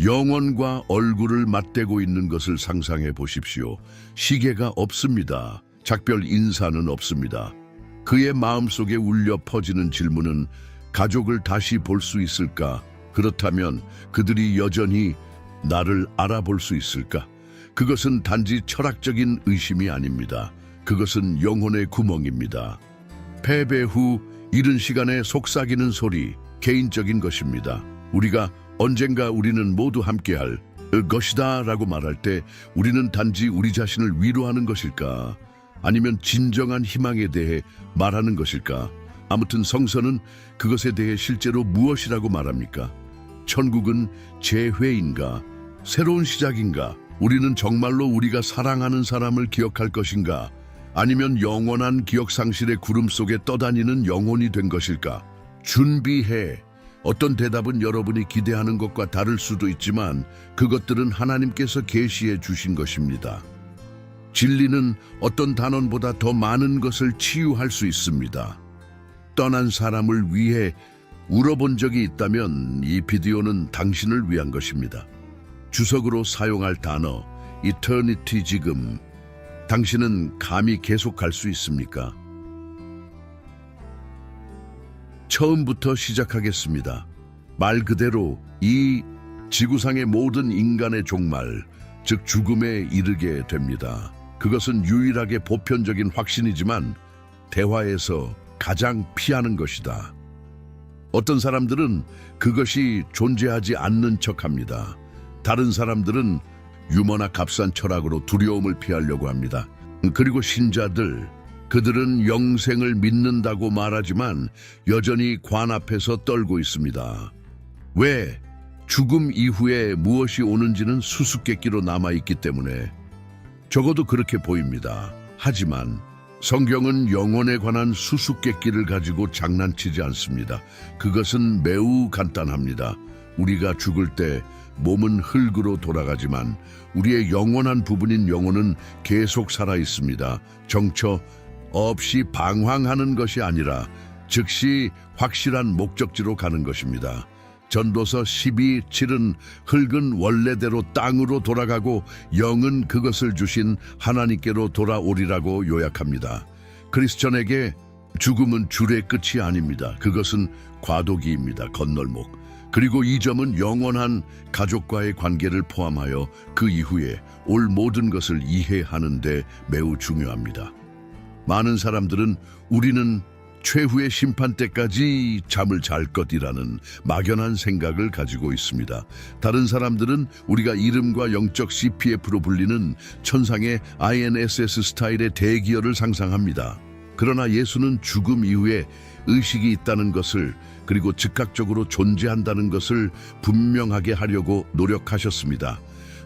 영혼과 얼굴을 맞대고 있는 것을 상상해 보십시오. 시계가 없습니다. 작별 인사는 없습니다. 그의 마음속에 울려 퍼지는 질문은 가족을 다시 볼 수 있을까? 그렇다면 그들이 여전히 나를 알아볼 수 있을까? 그것은 단지 철학적인 의심이 아닙니다. 그것은 영혼의 구멍입니다. 패배 후 이른 시간에 속삭이는 소리, 개인적인 것입니다. 우리가 언젠가 우리는 모두 함께할 것이다 라고 말할 때 우리는 단지 우리 자신을 위로하는 것일까? 아니면 진정한 희망에 대해 말하는 것일까? 아무튼 성서는 그것에 대해 실제로 무엇이라고 말합니까? 천국은 재회인가? 새로운 시작인가? 우리는 정말로 우리가 사랑하는 사람을 기억할 것인가? 아니면 영원한 기억 상실의 구름 속에 떠다니는 영혼이 된 것일까? 준비해. 어떤 대답은 여러분이 기대하는 것과 다를 수도 있지만 그것들은 하나님께서 계시해 주신 것입니다. 진리는 어떤 단원보다 더 많은 것을 치유할 수 있습니다. 떠난 사람을 위해 울어본 적이 있다면 이 비디오는 당신을 위한 것입니다. 주석으로 사용할 단어 eternity 지금. 당신은 감히 계속 갈 수 있습니까? 처음부터 시작하겠습니다. 말 그대로 이 지구상의 모든 인간의 종말, 즉 죽음에 이르게 됩니다. 그것은 유일하게 보편적인 확신이지만 대화에서 가장 피하는 것이다. 어떤 사람들은 그것이 존재하지 않는 척합니다. 다른 사람들은 유머나 값싼 철학으로 두려움을 피하려고 합니다. 그리고 신자들, 그들은 영생을 믿는다고 말하지만 여전히 관 앞에서 떨고 있습니다. 왜? 죽음 이후에 무엇이 오는지는 수수께끼로 남아있기 때문에. 적어도 그렇게 보입니다. 하지만 성경은 영혼에 관한 수수께끼를 가지고 장난치지 않습니다. 그것은 매우 간단합니다. 우리가 죽을 때 몸은 흙으로 돌아가지만 우리의 영원한 부분인 영혼은 계속 살아 있습니다. 정처 없이 방황하는 것이 아니라 즉시 확실한 목적지로 가는 것입니다. 전도서 12:7은 흙은 원래대로 땅으로 돌아가고 영은 그것을 주신 하나님께로 돌아오리라고 요약합니다. 크리스천에게 죽음은 줄의 끝이 아닙니다. 그것은 과도기입니다. 건널목. 그리고 이 점은 영원한 가족과의 관계를 포함하여 그 이후에 올 모든 것을 이해하는 데 매우 중요합니다. 많은 사람들은 우리는 최후의 심판 때까지 잠을 잘 것이라는 막연한 생각을 가지고 있습니다. 다른 사람들은 우리가 이름과 영적 CPF로 불리는 천상의 INSS 스타일의 대기열을 상상합니다. 그러나 예수는 죽음 이후에 의식이 있다는 것을, 그리고 즉각적으로 존재한다는 것을 분명하게 하려고 노력하셨습니다.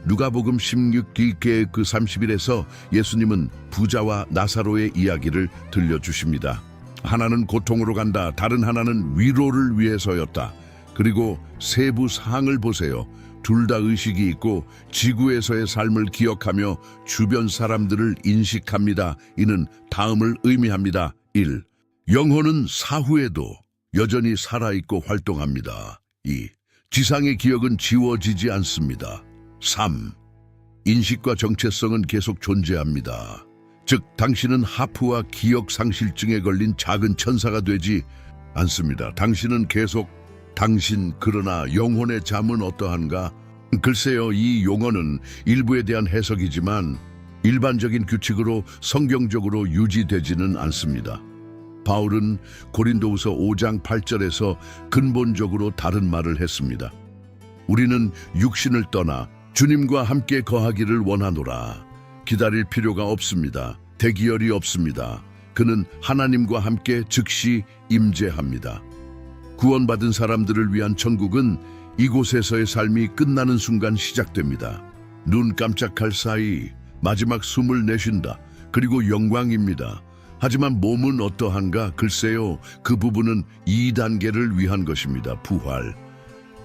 누가복음 16기 그 30일에서 예수님은 부자와 나사로의 이야기를 들려주십니다. 하나는 고통으로 간다, 다른 하나는 위로를 위해서였다. 그리고 세부 사항을 보세요. 둘 다 의식이 있고 지구에서의 삶을 기억하며 주변 사람들을 인식합니다. 이는 다음을 의미합니다. 1. 영혼은 사후에도 여전히 살아있고 활동합니다. 2. 지상의 기억은 지워지지 않습니다. 3. 인식과 정체성은 계속 존재합니다. 즉, 당신은 하프와 기억 상실증에 걸린 작은 천사가 되지 않습니다. 당신은 계속 당신, 그러나 영혼의 잠은 어떠한가? 글쎄요, 이 용어는 일부에 대한 해석이지만 일반적인 규칙으로 성경적으로 유지되지는 않습니다. 바울은 고린도후서 5장 8절에서 근본적으로 다른 말을 했습니다. 우리는 육신을 떠나 주님과 함께 거하기를 원하노라. 기다릴 필요가 없습니다. 대기열이 없습니다. 그는 하나님과 함께 즉시 임재합니다. 구원받은 사람들을 위한 천국은 이곳에서의 삶이 끝나는 순간 시작됩니다. 눈 깜짝할 사이 마지막 숨을 내쉰다. 그리고 영광입니다. 하지만 몸은 어떠한가? 글쎄요, 그 부분은 2단계를 위한 것입니다. 부활.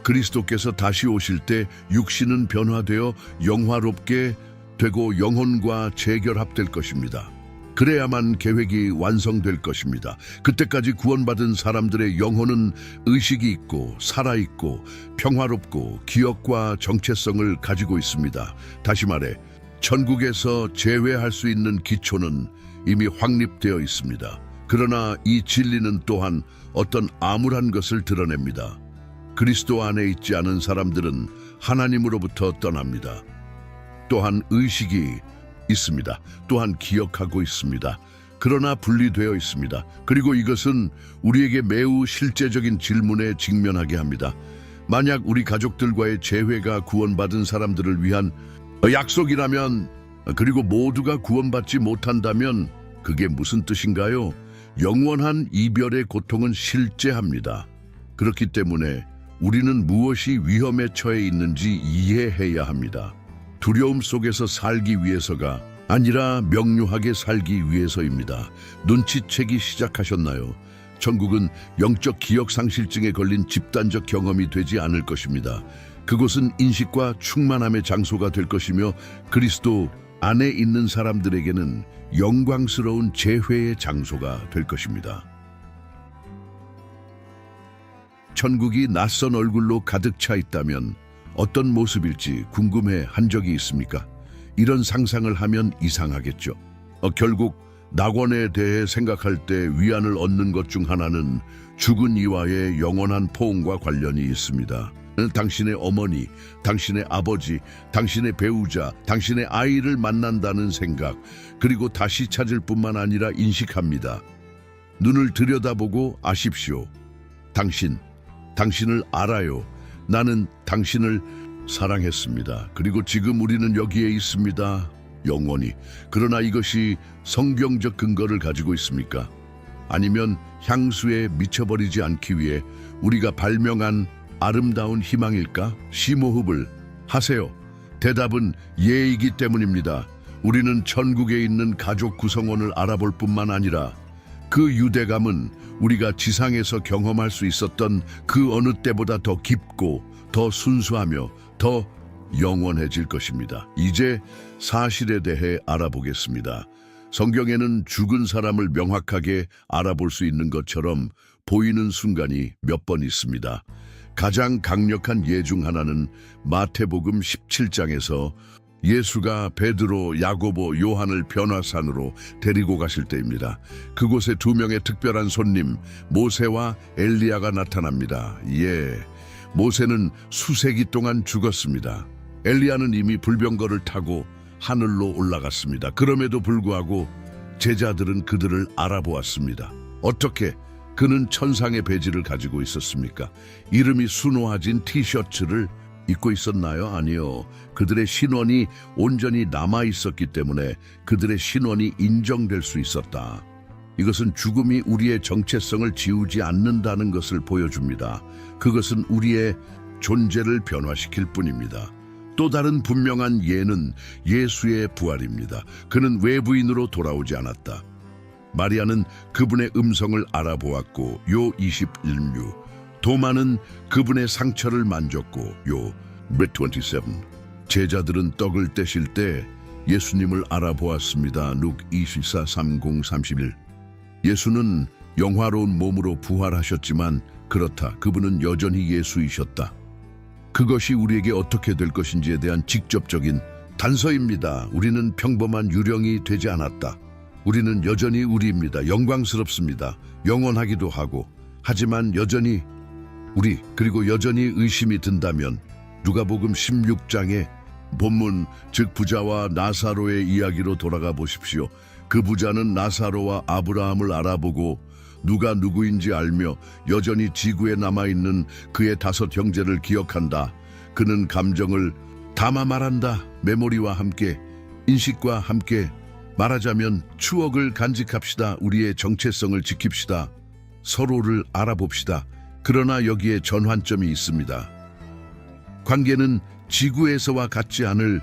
그리스도께서 다시 오실 때 육신은 변화되어 영화롭게 되고 영혼과 재결합될 것입니다. 그래야만 계획이 완성될 것입니다. 그때까지 구원받은 사람들의 영혼은 의식이 있고 살아있고 평화롭고 기억과 정체성을 가지고 있습니다. 다시 말해 천국에서 제외할 수 있는 기초는 이미 확립되어 있습니다. 그러나 이 진리는 또한 어떤 암울한 것을 드러냅니다. 그리스도 안에 있지 않은 사람들은 하나님으로부터 떠납니다. 또한 의식이 있습니다. 또한 기억하고 있습니다. 그러나 분리되어 있습니다. 그리고 이것은 우리에게 매우 실제적인 질문에 직면하게 합니다. 만약 우리 가족들과의 재회가 구원받은 사람들을 위한 약속이라면, 그리고 모두가 구원받지 못한다면 그게 무슨 뜻인가요? 영원한 이별의 고통은 실제합니다. 그렇기 때문에 우리는 무엇이 위험에 처해 있는지 이해해야 합니다. 두려움 속에서 살기 위해서가 아니라 명료하게 살기 위해서입니다. 눈치채기 시작하셨나요? 천국은 영적 기억 상실증에 걸린 집단적 경험이 되지 않을 것입니다. 그곳은 인식과 충만함의 장소가 될 것이며 그리스도 안에 있는 사람들에게는 영광스러운 재회의 장소가 될 것입니다. 천국이 낯선 얼굴로 가득 차 있다면 어떤 모습일지 궁금해 한 적이 있습니까? 이런 상상을 하면 이상하겠죠. 결국 낙원에 대해 생각할 때 위안을 얻는 것 중 하나는 죽은 이와의 영원한 포옹과 관련이 있습니다. 당신의 어머니, 당신의 아버지, 당신의 배우자, 당신의 아이를 만난다는 생각, 그리고 다시 찾을 뿐만 아니라 인식합니다. 눈을 들여다보고 아십시오. 당신을 알아요. 나는 당신을 사랑했습니다. 그리고 지금 우리는 여기에 있습니다. 영원히. 그러나 이것이 성경적 근거를 가지고 있습니까? 아니면 향수에 미쳐버리지 않기 위해 우리가 발명한 아름다운 희망일까? 심호흡을 하세요. 대답은 예이기 때문입니다. 우리는 천국에 있는 가족 구성원을 알아볼 뿐만 아니라 그 유대감은 우리가 지상에서 경험할 수 있었던 그 어느 때보다 더 깊고 더 순수하며 더 영원해질 것입니다. 이제 사실에 대해 알아보겠습니다. 성경에는 죽은 사람을 명확하게 알아볼 수 있는 것처럼 보이는 순간이 몇 번 있습니다. 가장 강력한 예 중 하나는 마태복음 17장에서 예수가 베드로, 야고보, 요한을 변화산으로 데리고 가실 때입니다. 그곳에 두 명의 특별한 손님, 모세와 엘리야가 나타납니다. 모세는 수세기 동안 죽었습니다. 엘리야는 이미 불병거를 타고 하늘로 올라갔습니다. 그럼에도 불구하고 제자들은 그들을 알아보았습니다. 어떻게? 그는 천상의 배지를 가지고 있었습니까? 이름이 수놓아진 티셔츠를 입고 있었나요? 아니요. 그들의 신원이 온전히 남아 있었기 때문에 그들의 신원이 인정될 수 있었다. 이것은 죽음이 우리의 정체성을 지우지 않는다는 것을 보여줍니다. 그것은 우리의 존재를 변화시킬 뿐입니다. 또 다른 분명한 예는 예수의 부활입니다. 그는 외부인으로 돌아오지 않았다. 마리아는 그분의 음성을 알아보았고 요 21류, 도마는 그분의 상처를 만졌고 요 27. 제자들은 떡을 떼실 때 예수님을 알아보았습니다. 룩 24, 30, 31. 예수는 영화로운 몸으로 부활하셨지만 그렇다. 그분은 여전히 예수이셨다. 그것이 우리에게 어떻게 될 것인지에 대한 직접적인 단서입니다. 우리는 평범한 유령이 되지 않았다. 우리는 여전히 우리입니다. 영광스럽습니다. 영원하기도 하고. 하지만 여전히 우리, 그리고 여전히 의심이 든다면 누가복음 16장의 본문, 즉 부자와 나사로의 이야기로 돌아가 보십시오. 그 부자는 나사로와 아브라함을 알아보고 누가 누구인지 알며 여전히 지구에 남아있는 그의 5 형제를 기억한다. 그는 감정을 담아 말한다. 메모리와 함께, 인식과 함께. 말하자면 추억을 간직합시다. 우리의 정체성을 지킵시다. 서로를 알아봅시다. 그러나 여기에 전환점이 있습니다. 관계는 지구에서와 같지 않을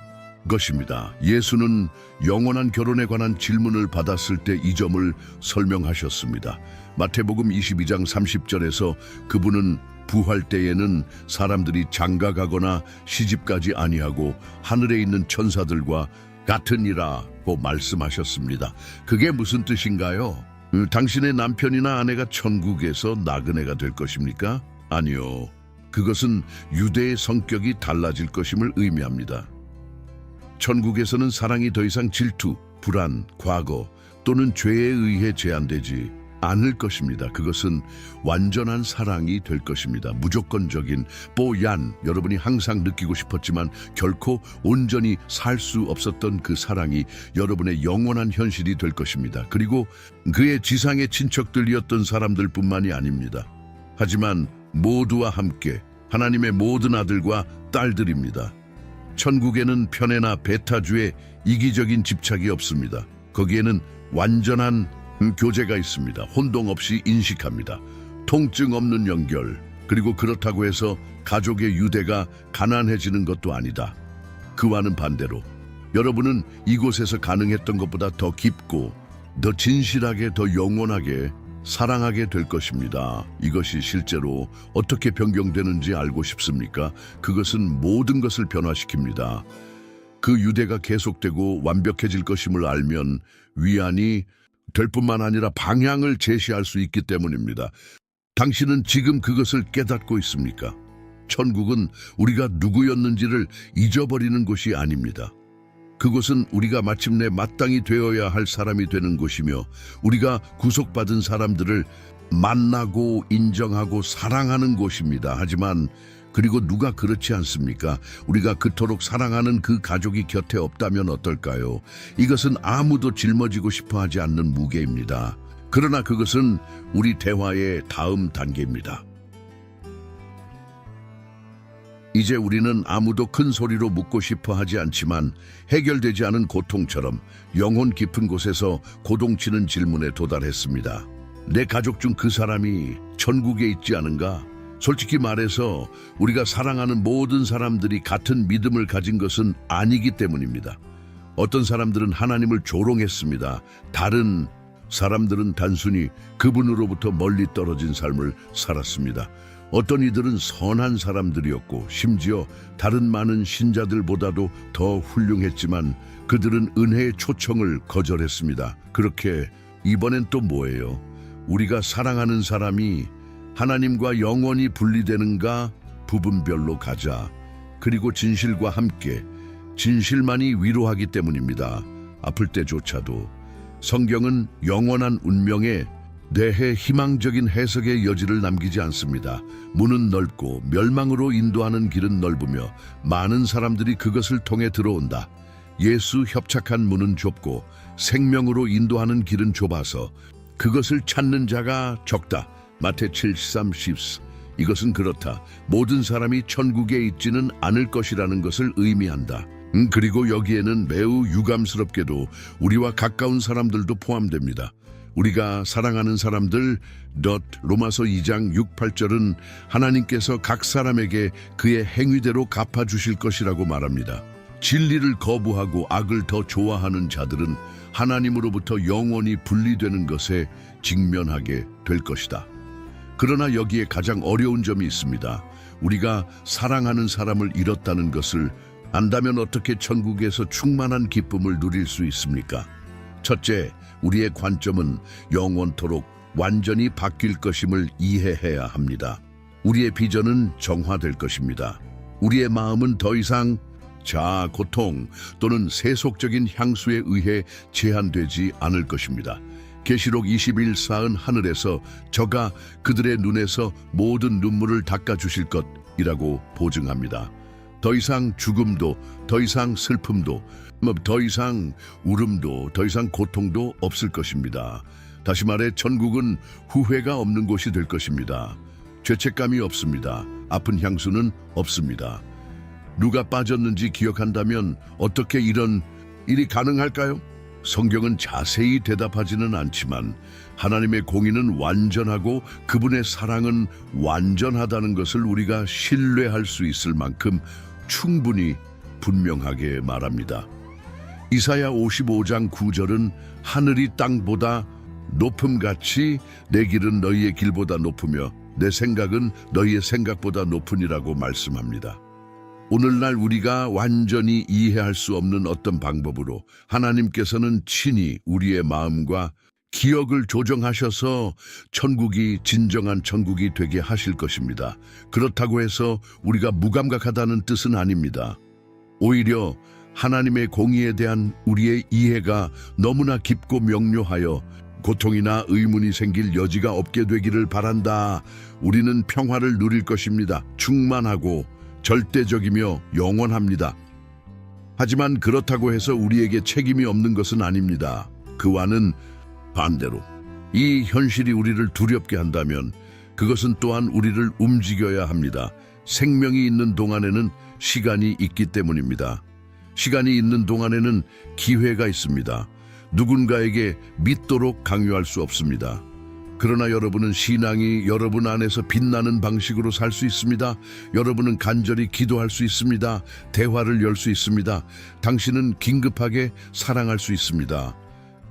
것입니다. 예수는 영원한 결혼에 관한 질문을 받았을 때 이 점을 설명하셨습니다. 마태복음 22장 30절에서 그분은 부활 때에는 사람들이 장가가거나 시집가지 아니하고 하늘에 있는 천사들과 같으니라고 말씀하셨습니다. 그게 무슨 뜻인가요? 당신의 남편이나 아내가 천국에서 나그네가 될 것입니까? 아니요. 그것은 유대의 성격이 달라질 것임을 의미합니다. 천국에서는 사랑이 더 이상 질투, 불안, 과거 또는 죄에 의해 제한되지 않을 것입니다. 그것은 완전한 사랑이 될 것입니다. 무조건적인 뽀얀, 여러분이 항상 느끼고 싶었지만 결코 온전히 살 수 없었던 그 사랑이 여러분의 영원한 현실이 될 것입니다. 그리고 그의 지상의 친척들이었던 사람들뿐만이 아닙니다. 하지만 모두와 함께 하나님의 모든 아들과 딸들입니다. 천국에는 편애나 배타주의 이기적인 집착이 없습니다. 거기에는 완전한 교제가 있습니다. 혼동 없이 인식합니다. 통증 없는 연결, 그리고 그렇다고 해서 가족의 유대가 가난해지는 것도 아니다. 그와는 반대로 여러분은 이곳에서 가능했던 것보다 더 깊고 더 진실하게 더 영원하게 사랑하게 될 것입니다. 이것이 실제로 어떻게 변경되는지 알고 싶습니까? 그것은 모든 것을 변화시킵니다. 그 유대가 계속되고 완벽해질 것임을 알면 위안이 될 뿐만 아니라 방향을 제시할 수 있기 때문입니다. 당신은 지금 그것을 깨닫고 있습니까? 천국은 우리가 누구였는지를 잊어버리는 곳이 아닙니다. 그곳은 우리가 마침내 마땅히 되어야 할 사람이 되는 곳이며 우리가 구속받은 사람들을 만나고 인정하고 사랑하는 곳입니다. 하지만 그리고 누가 그렇지 않습니까? 우리가 그토록 사랑하는 그 가족이 곁에 없다면 어떨까요? 이것은 아무도 짊어지고 싶어 하지 않는 무게입니다. 그러나 그것은 우리 대화의 다음 단계입니다. 이제 우리는 아무도 큰 소리로 묻고 싶어 하지 않지만 해결되지 않은 고통처럼 영혼 깊은 곳에서 고동치는 질문에 도달했습니다. 내 가족 중 그 사람이 천국에 있지 않은가? 솔직히 말해서 우리가 사랑하는 모든 사람들이 같은 믿음을 가진 것은 아니기 때문입니다. 어떤 사람들은 하나님을 조롱했습니다. 다른 사람들은 단순히 그분으로부터 멀리 떨어진 삶을 살았습니다. 어떤 이들은 선한 사람들이었고 심지어 다른 많은 신자들보다도 더 훌륭했지만 그들은 은혜의 초청을 거절했습니다. 그렇게 이번엔 또 뭐예요? 우리가 사랑하는 사람이 하나님과 영원히 분리되는가? 부분별로 가자. 그리고 진실과 함께 진실만이 위로하기 때문입니다. 아플 때조차도 성경은 영원한 운명에 대해 희망적인 해석의 여지를 남기지 않습니다. 문은 넓고 멸망으로 인도하는 길은 넓으며 많은 사람들이 그것을 통해 들어온다. 예수 협착한 문은 좁고 생명으로 인도하는 길은 좁아서 그것을 찾는 자가 적다. 마태 7:13. 이것은 그렇다. 모든 사람이 천국에 있지는 않을 것이라는 것을 의미한다. 그리고 여기에는 매우 유감스럽게도 우리와 가까운 사람들도 포함됩니다. 우리가 사랑하는 사람들, 로마서 2장 6, 8절은 하나님께서 각 사람에게 그의 행위대로 갚아주실 것이라고 말합니다. 진리를 거부하고 악을 더 좋아하는 자들은 하나님으로부터 영원히 분리되는 것에 직면하게 될 것이다. 그러나 여기에 가장 어려운 점이 있습니다. 우리가 사랑하는 사람을 잃었다는 것을 안다면 어떻게 천국에서 충만한 기쁨을 누릴 수 있습니까? 첫째, 우리의 관점은 영원토록 완전히 바뀔 것임을 이해해야 합니다. 우리의 비전은 정화될 것입니다. 우리의 마음은 더 이상 자아, 고통 또는 세속적인 향수에 의해 제한되지 않을 것입니다. 계시록 21:4은 하늘에서 저가 그들의 눈에서 모든 눈물을 닦아주실 것이라고 보증합니다. 더 이상 죽음도, 더 이상 슬픔도, 더 이상 울음도, 더 이상 고통도 없을 것입니다. 다시 말해 천국은 후회가 없는 곳이 될 것입니다. 죄책감이 없습니다. 아픈 향수는 없습니다. 누가 빠졌는지 기억한다면 어떻게 이런 일이 가능할까요? 성경은 자세히 대답하지는 않지만 하나님의 공의는 완전하고 그분의 사랑은 완전하다는 것을 우리가 신뢰할 수 있을 만큼 충분히 분명하게 말합니다. 이사야 55장 9절은 하늘이 땅보다 높음같이 내 길은 너희의 길보다 높으며 내 생각은 너희의 생각보다 높으니라고 말씀합니다. 오늘날 우리가 완전히 이해할 수 없는 어떤 방법으로 하나님께서는 친히 우리의 마음과 기억을 조정하셔서 천국이 진정한 천국이 되게 하실 것입니다. 그렇다고 해서 우리가 무감각하다는 뜻은 아닙니다. 오히려 하나님의 공의에 대한 우리의 이해가 너무나 깊고 명료하여 고통이나 의문이 생길 여지가 없게 되기를 바란다. 우리는 평화를 누릴 것입니다. 충만하고 절대적이며 영원합니다. 하지만 그렇다고 해서 우리에게 책임이 없는 것은 아닙니다. 그와는 반대로 이 현실이 우리를 두렵게 한다면 그것은 또한 우리를 움직여야 합니다. 생명이 있는 동안에는 시간이 있기 때문입니다. 시간이 있는 동안에는 기회가 있습니다. 누군가에게 믿도록 강요할 수 없습니다. 그러나 여러분은 신앙이 여러분 안에서 빛나는 방식으로 살 수 있습니다. 여러분은 간절히 기도할 수 있습니다. 대화를 열 수 있습니다. 당신은 긴급하게 사랑할 수 있습니다.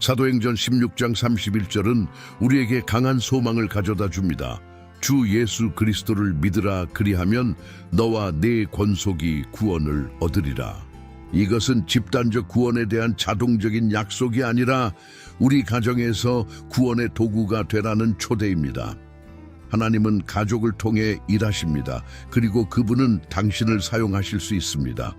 사도행전 16장 31절은 우리에게 강한 소망을 가져다 줍니다. 주 예수 그리스도를 믿으라, 그리하면 너와 네 권속이 구원을 얻으리라. 이것은 집단적 구원에 대한 자동적인 약속이 아니라 우리 가정에서 구원의 도구가 되라는 초대입니다. 하나님은 가족을 통해 일하십니다. 그리고 그분은 당신을 사용하실 수 있습니다.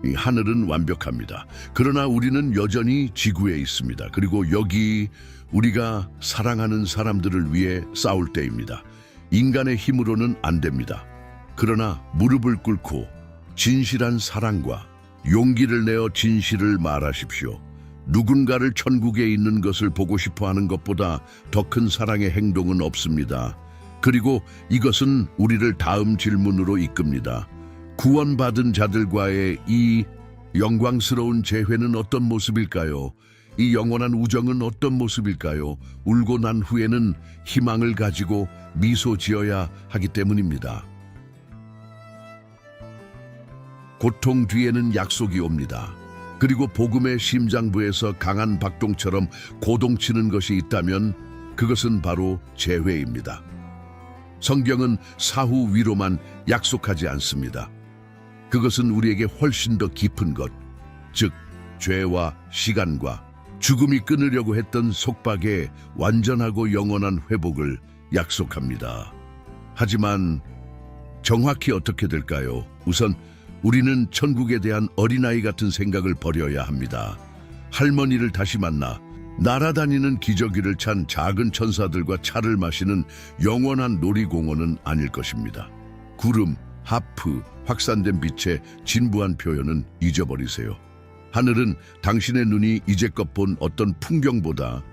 이 하늘은 완벽합니다. 그러나 우리는 여전히 지구에 있습니다. 그리고 여기 우리가 사랑하는 사람들을 위해 싸울 때입니다. 인간의 힘으로는 안 됩니다. 그러나 무릎을 꿇고 진실한 사랑과 용기를 내어 진실을 말하십시오. 누군가를 천국에 있는 것을 보고 싶어 하는 것보다 더 큰 사랑의 행동은 없습니다. 그리고 이것은 우리를 다음 질문으로 이끕니다. 구원받은 자들과의 이 영광스러운 재회는 어떤 모습일까요? 이 영원한 우정은 어떤 모습일까요? 울고 난 후에는 희망을 가지고 미소 지어야 하기 때문입니다. 고통 뒤에는 약속이 옵니다. 그리고 복음의 심장부에서 강한 박동처럼 고동치는 것이 있다면 그것은 바로 재회입니다. 성경은 사후 위로만 약속하지 않습니다. 그것은 우리에게 훨씬 더 깊은 것, 즉 죄와 시간과 죽음이 끊으려고 했던 속박의 완전하고 영원한 회복을 약속합니다. 하지만 정확히 어떻게 될까요? 우선 우리는 천국에 대한 어린아이 같은 생각을 버려야 합니다. 할머니를 다시 만나 날아다니는 기저귀를 찬 작은 천사들과 차를 마시는 영원한 놀이공원은 아닐 것입니다. 구름, 하프, 확산된 빛의 진부한 표현은 잊어버리세요. 하늘은 당신의 눈이 이제껏 본 어떤 풍경보다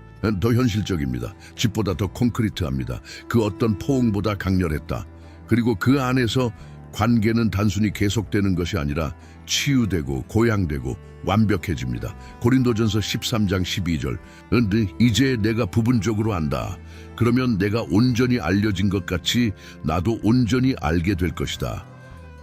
더 현실적입니다. 집보다 더 콘크리트합니다. 그 어떤 포옹보다 강렬했다. 그리고 그 안에서 관계는 단순히 계속되는 것이 아니라 치유되고 고양되고 완벽해집니다. 고린도전서 13장 12절. 이제 내가 부분적으로 안다. 그러면 내가 온전히 알려진 것 같이 나도 온전히 알게 될 것이다.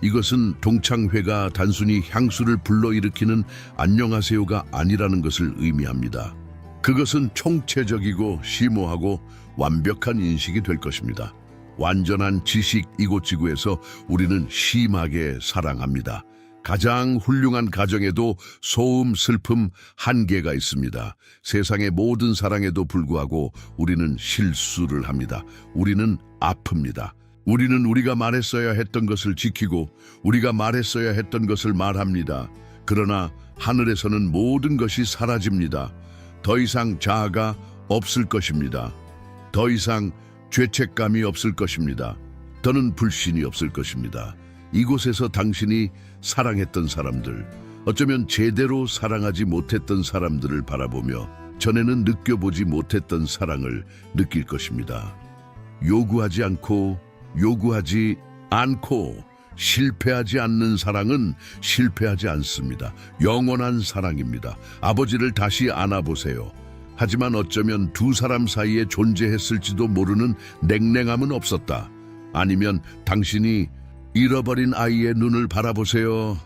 이것은 동창회가 단순히 향수를 불러일으키는 안녕하세요가 아니라는 것을 의미합니다. 그것은 총체적이고 심오하고 완벽한 인식이 될 것입니다. 완전한 지식 이곳 지구에서 우리는 심하게 사랑합니다. 가장 훌륭한 가정에도 소음, 슬픔, 한계가 있습니다. 세상의 모든 사랑에도 불구하고 우리는 실수를 합니다. 우리는 아픕니다. 우리는 우리가 말했어야 했던 것을 지키고 우리가 말했어야 했던 것을 말합니다. 그러나 하늘에서는 모든 것이 사라집니다. 더 이상 자아가 없을 것입니다. 더 이상 죄책감이 없을 것입니다. 더는 불신이 없을 것입니다. 이곳에서 당신이 사랑했던 사람들, 어쩌면 제대로 사랑하지 못했던 사람들을 바라보며 전에는 느껴보지 못했던 사랑을 느낄 것입니다. 요구하지 않고 실패하지 않는 사랑은 실패하지 않습니다. 영원한 사랑입니다. 아버지를 다시 안아보세요. 하지만 어쩌면 두 사람 사이에 존재했을지도 모르는 냉랭함은 없었다. 아니면 당신이 잃어버린 아이의 눈을 바라보세요.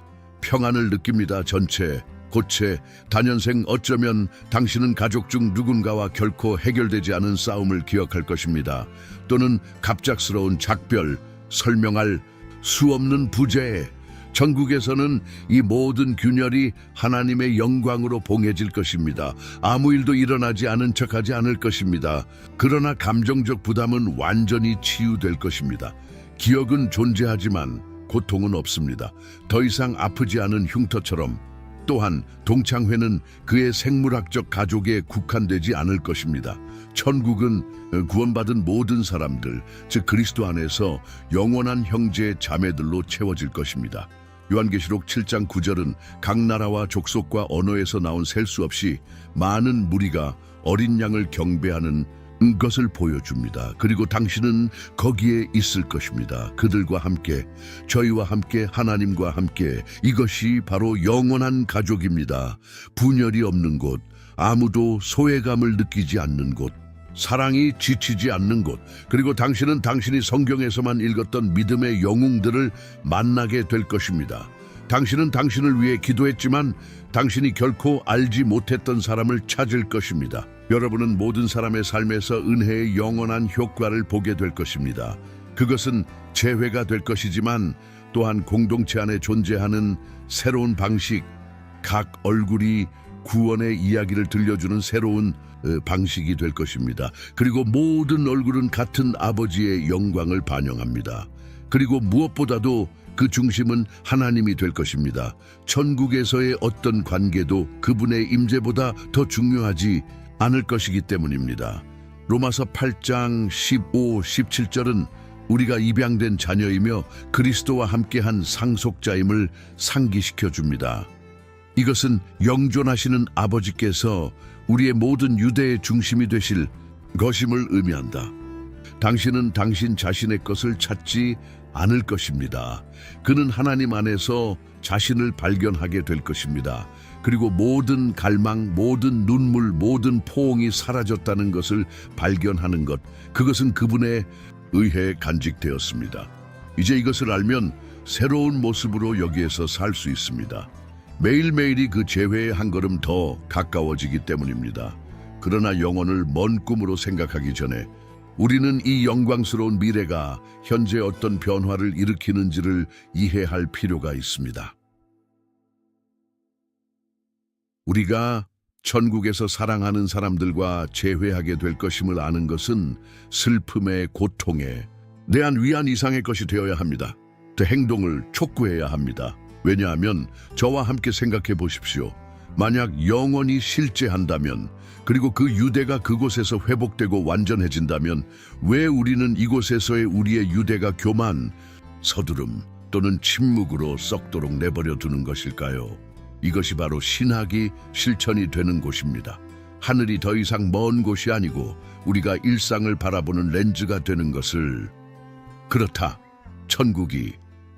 평안을 느낍니다. 전체, 고체, 단연생. 어쩌면 당신은 가족 중 누군가와 결코 해결되지 않은 싸움을 기억할 것입니다. 또는 갑작스러운 작별, 설명할 수 없는 부재, 천국에서는 이 모든 균열이 하나님의 영광으로 봉해질 것입니다. 아무 일도 일어나지 않은 척하지 않을 것입니다. 그러나 감정적 부담은 완전히 치유될 것입니다. 기억은 존재하지만 고통은 없습니다. 더 이상 아프지 않은 흉터처럼. 또한 동창회는 그의 생물학적 가족에 국한되지 않을 것입니다. 천국은 구원받은 모든 사람들, 즉 그리스도 안에서 영원한 형제 자매들로 채워질 것입니다. 요한계시록 7장 9절은 각 나라와 족속과 언어에서 나온 셀 수 없이 많은 무리가 어린 양을 경배하는 것을 보여줍니다. 그리고 당신은 거기에 있을 것입니다. 그들과 함께, 저희와 함께, 하나님과 함께. 이것이 바로 영원한 가족입니다. 분열이 없는 곳, 아무도 소외감을 느끼지 않는 곳, 사랑이 지치지 않는 곳, 그리고 당신은 당신이 성경에서만 읽었던 믿음의 영웅들을 만나게 될 것입니다. 당신은 당신을 위해 기도했지만 당신이 결코 알지 못했던 사람을 찾을 것입니다. 여러분은 모든 사람의 삶에서 은혜의 영원한 효과를 보게 될 것입니다. 그것은 재회가 될 것이지만 또한 공동체 안에 존재하는 새로운 방식, 각 얼굴이 구원의 이야기를 들려주는 새로운 방식이 될 것입니다. 그리고 모든 얼굴은 같은 아버지의 영광을 반영합니다. 그리고 무엇보다도 그 중심은 하나님이 될 것입니다. 천국에서의 어떤 관계도 그분의 임재보다 더 중요하지 않을 것이기 때문입니다. 로마서 8장 15, 17절은 우리가 입양된 자녀이며 그리스도와 함께한 상속자임을 상기시켜 줍니다. 이것은 영존하시는 아버지께서 우리의 모든 유대의 중심이 되실 것임을 의미한다. 당신은 당신 자신의 것을 찾지 않을 것입니다. 그는 하나님 안에서 자신을 발견하게 될 것입니다. 그리고 모든 갈망, 모든 눈물, 모든 포옹이 사라졌다는 것을 발견하는 것, 그것은 그분의 의회에 간직되었습니다. 이제 이것을 알면 새로운 모습으로 여기에서 살 수 있습니다. 매일매일이 그 재회에 한 걸음 더 가까워지기 때문입니다. 그러나 영혼을 먼 꿈으로 생각하기 전에 우리는 이 영광스러운 미래가 현재 어떤 변화를 일으키는지를 이해할 필요가 있습니다. 우리가 천국에서 사랑하는 사람들과 재회하게 될 것임을 아는 것은 슬픔의 고통에 대한 위안 이상의 것이 되어야 합니다. 그 행동을 촉구해야 합니다. 왜냐하면 저와 함께 생각해 보십시오. 만약 영원히 실제한다면, 그리고 그 유대가 그곳에서 회복되고 완전해진다면 왜 우리는 이곳에서의 우리의 유대가 교만, 서두름 또는 침묵으로 썩도록 내버려 두는 것일까요? 이것이 바로 신학이 실천이 되는 곳입니다. 하늘이 더 이상 먼 곳이 아니고 우리가 일상을 바라보는 렌즈가 되는 것을. 그렇다. 천국이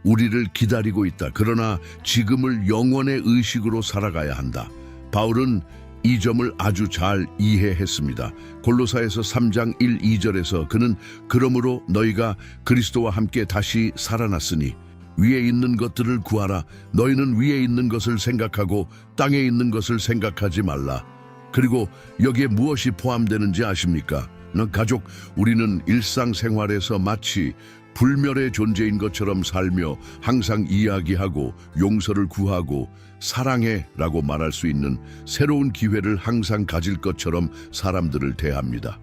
우리를 기다리고 있다. 그러나 지금을 영원의 의식으로 살아가야 한다. 바울은 이 점을 아주 잘 이해했습니다. 골로사에서 3장 1, 2절에서 그는 그러므로 너희가 그리스도와 함께 다시 살아났으니 위에 있는 것들을 구하라. 너희는 위에 있는 것을 생각하고 땅에 있는 것을 생각하지 말라. 그리고 여기에 무엇이 포함되는지 아십니까? 가족, 우리는 일상생활에서 마치 불멸의 존재인 것처럼 살며 항상 이야기하고 용서를 구하고 사랑해 라고 말할 수 있는 새로운 기회를 항상 가질 것처럼 사람들을 대합니다.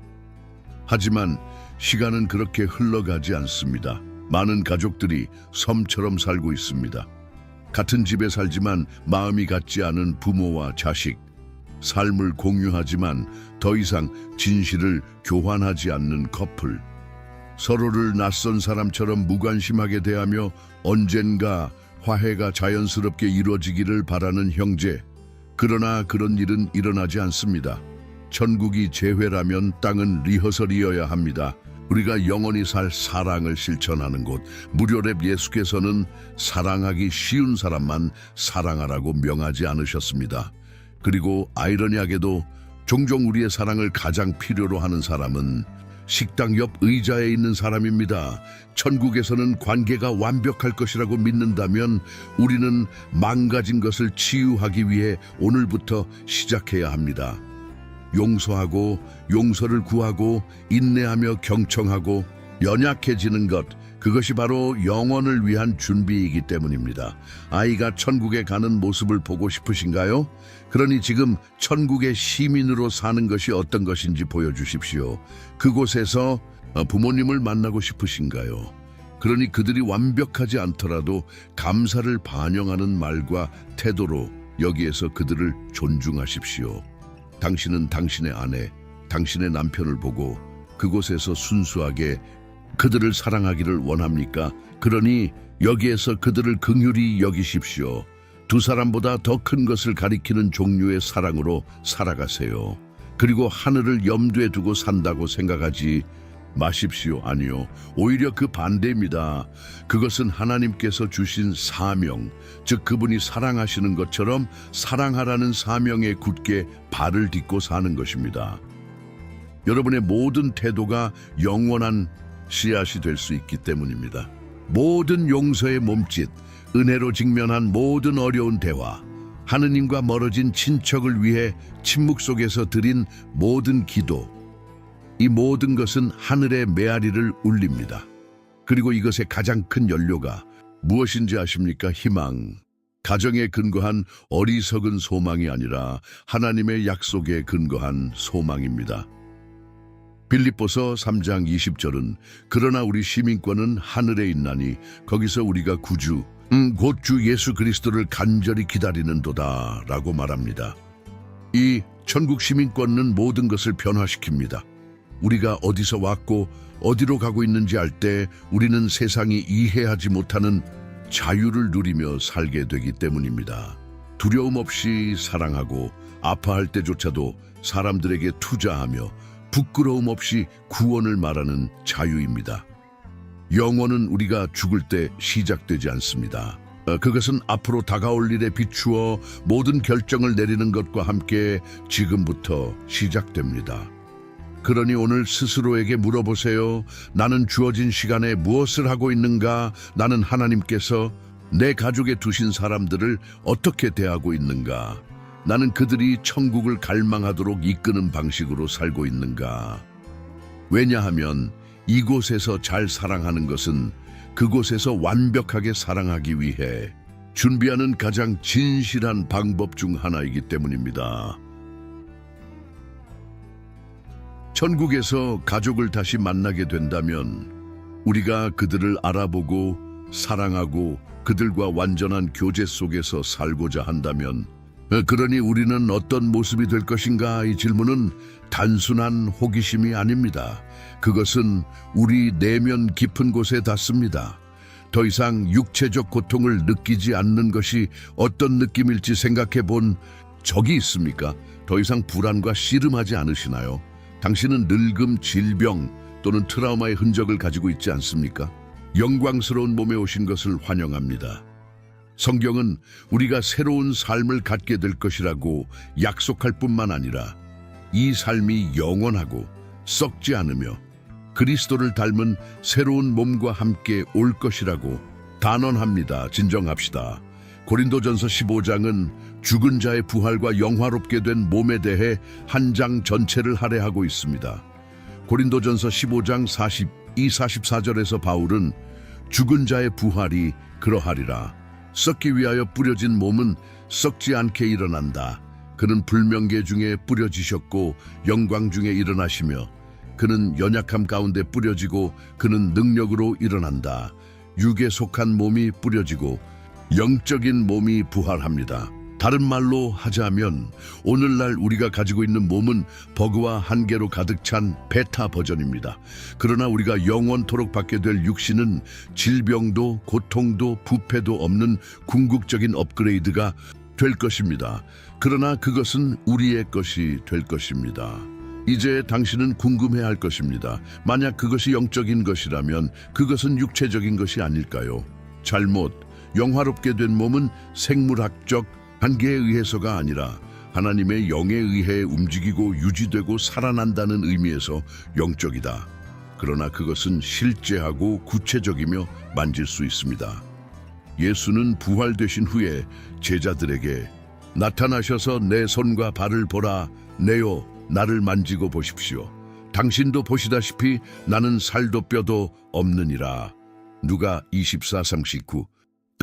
하지만 시간은 그렇게 흘러가지 않습니다. 많은 가족들이 섬처럼 살고 있습니다. 같은 집에 살지만 마음이 같지 않은 부모와 자식, 삶을 공유하지만 더 이상 진실을 교환하지 않는 커플, 서로를 낯선 사람처럼 무관심하게 대하며 언젠가 화해가 자연스럽게 이루어지기를 바라는 형제. 그러나 그런 일은 일어나지 않습니다. 천국이 재회라면 땅은 리허설이어야 합니다. 우리가 영원히 살 사랑을 실천하는 곳, 무료랩 예수께서는 사랑하기 쉬운 사람만 사랑하라고 명하지 않으셨습니다. 그리고 아이러니하게도 종종 우리의 사랑을 가장 필요로 하는 사람은 식당 옆 의자에 있는 사람입니다. 천국에서는 관계가 완벽할 것이라고 믿는다면 우리는 망가진 것을 치유하기 위해 오늘부터 시작해야 합니다. 용서하고 용서를 구하고 인내하며 경청하고 연약해지는 것, 그것이 바로 영혼을 위한 준비이기 때문입니다. 아이가 천국에 가는 모습을 보고 싶으신가요? 그러니 지금 천국의 시민으로 사는 것이 어떤 것인지 보여주십시오. 그곳에서 부모님을 만나고 싶으신가요? 그러니 그들이 완벽하지 않더라도 감사를 반영하는 말과 태도로 여기에서 그들을 존중하십시오. 당신은 당신의 아내, 당신의 남편을 보고 그곳에서 순수하게 그들을 사랑하기를 원합니까? 그러니 여기에서 그들을 긍휼히 여기십시오. 두 사람보다 더 큰 것을 가리키는 종류의 사랑으로 살아가세요. 그리고 하늘을 염두에 두고 산다고 생각하지 마십시오. 아니요. 오히려 그 반대입니다. 그것은 하나님께서 주신 사명, 즉 그분이 사랑하시는 것처럼 사랑하라는 사명에 굳게 발을 딛고 사는 것입니다. 여러분의 모든 태도가 영원한 씨앗이 될 수 있기 때문입니다. 모든 용서의 몸짓, 은혜로 직면한 모든 어려운 대화, 하느님과 멀어진 친척을 위해 침묵 속에서 드린 모든 기도, 이 모든 것은 하늘의 메아리를 울립니다. 그리고 이것의 가장 큰 연료가 무엇인지 아십니까? 희망. 가정에 근거한 어리석은 소망이 아니라 하나님의 약속에 근거한 소망입니다. 빌립보서 3장 20절은 그러나 우리 시민권은 하늘에 있나니 거기서 우리가 구주, 곧 주 예수 그리스도를 간절히 기다리는도다 라고 말합니다. 이 천국 시민권은 모든 것을 변화시킵니다. 우리가 어디서 왔고 어디로 가고 있는지 알 때 우리는 세상이 이해하지 못하는 자유를 누리며 살게 되기 때문입니다. 두려움 없이 사랑하고 아파할 때조차도 사람들에게 투자하며 부끄러움 없이 구원을 말하는 자유입니다. 영원은 우리가 죽을 때 시작되지 않습니다. 그것은 앞으로 다가올 일에 비추어 모든 결정을 내리는 것과 함께 지금부터 시작됩니다. 그러니 오늘 스스로에게 물어보세요. 나는 주어진 시간에 무엇을 하고 있는가? 나는 하나님께서 내 가족에 두신 사람들을 어떻게 대하고 있는가? 나는 그들이 천국을 갈망하도록 이끄는 방식으로 살고 있는가? 왜냐하면 이곳에서 잘 사랑하는 것은 그곳에서 완벽하게 사랑하기 위해 준비하는 가장 진실한 방법 중 하나이기 때문입니다. 천국에서 가족을 다시 만나게 된다면 우리가 그들을 알아보고 사랑하고 그들과 완전한 교제 속에서 살고자 한다면 그러니 우리는 어떤 모습이 될 것인가? 이 질문은 단순한 호기심이 아닙니다. 그것은 우리 내면 깊은 곳에 닿습니다. 더 이상 육체적 고통을 느끼지 않는 것이 어떤 느낌일지 생각해 본 적이 있습니까? 더 이상 불안과 씨름하지 않으시나요? 당신은 늙음, 질병 또는 트라우마의 흔적을 가지고 있지 않습니까? 영광스러운 몸에 오신 것을 환영합니다. 성경은 우리가 새로운 삶을 갖게 될 것이라고 약속할 뿐만 아니라 이 삶이 영원하고 썩지 않으며 그리스도를 닮은 새로운 몸과 함께 올 것이라고 단언합니다. 진정합시다. 고린도전서 15장은 죽은 자의 부활과 영화롭게 된 몸에 대해 한 장 전체를 할애하고 있습니다. 고린도전서 15장 42, 44절에서 바울은 죽은 자의 부활이 그러하리라. 썩기 위하여 뿌려진 몸은 썩지 않게 일어난다. 그는 불명계 중에 뿌려지셨고 영광 중에 일어나시며 그는 연약함 가운데 뿌려지고 그는 능력으로 일어난다. 육에 속한 몸이 뿌려지고 영적인 몸이 부활합니다. 다른 말로 하자면 오늘날 우리가 가지고 있는 몸은 버그와 한계로 가득 찬 베타 버전입니다. 그러나 우리가 영원토록 받게 될 육신은 질병도 고통도 부패도 없는 궁극적인 업그레이드가 될 것입니다. 그러나 그것은 우리의 것이 될 것입니다. 이제 당신은 궁금해할 것입니다. 만약 그것이 영적인 것이라면 그것은 육체적인 것이 아닐까요? 잘못, 영화롭게 된 몸은 생물학적 한계에 의해서가 아니라 하나님의 영에 의해 움직이고 유지되고 살아난다는 의미에서 영적이다. 그러나 그것은 실제하고 구체적이며 만질 수 있습니다. 예수는 부활되신 후에 제자들에게 나타나셔서 내 손과 발을 보라. 내요 나를 만지고 보십시오. 당신도 보시다시피 나는 살도 뼈도 없느니라. 누가 24:39.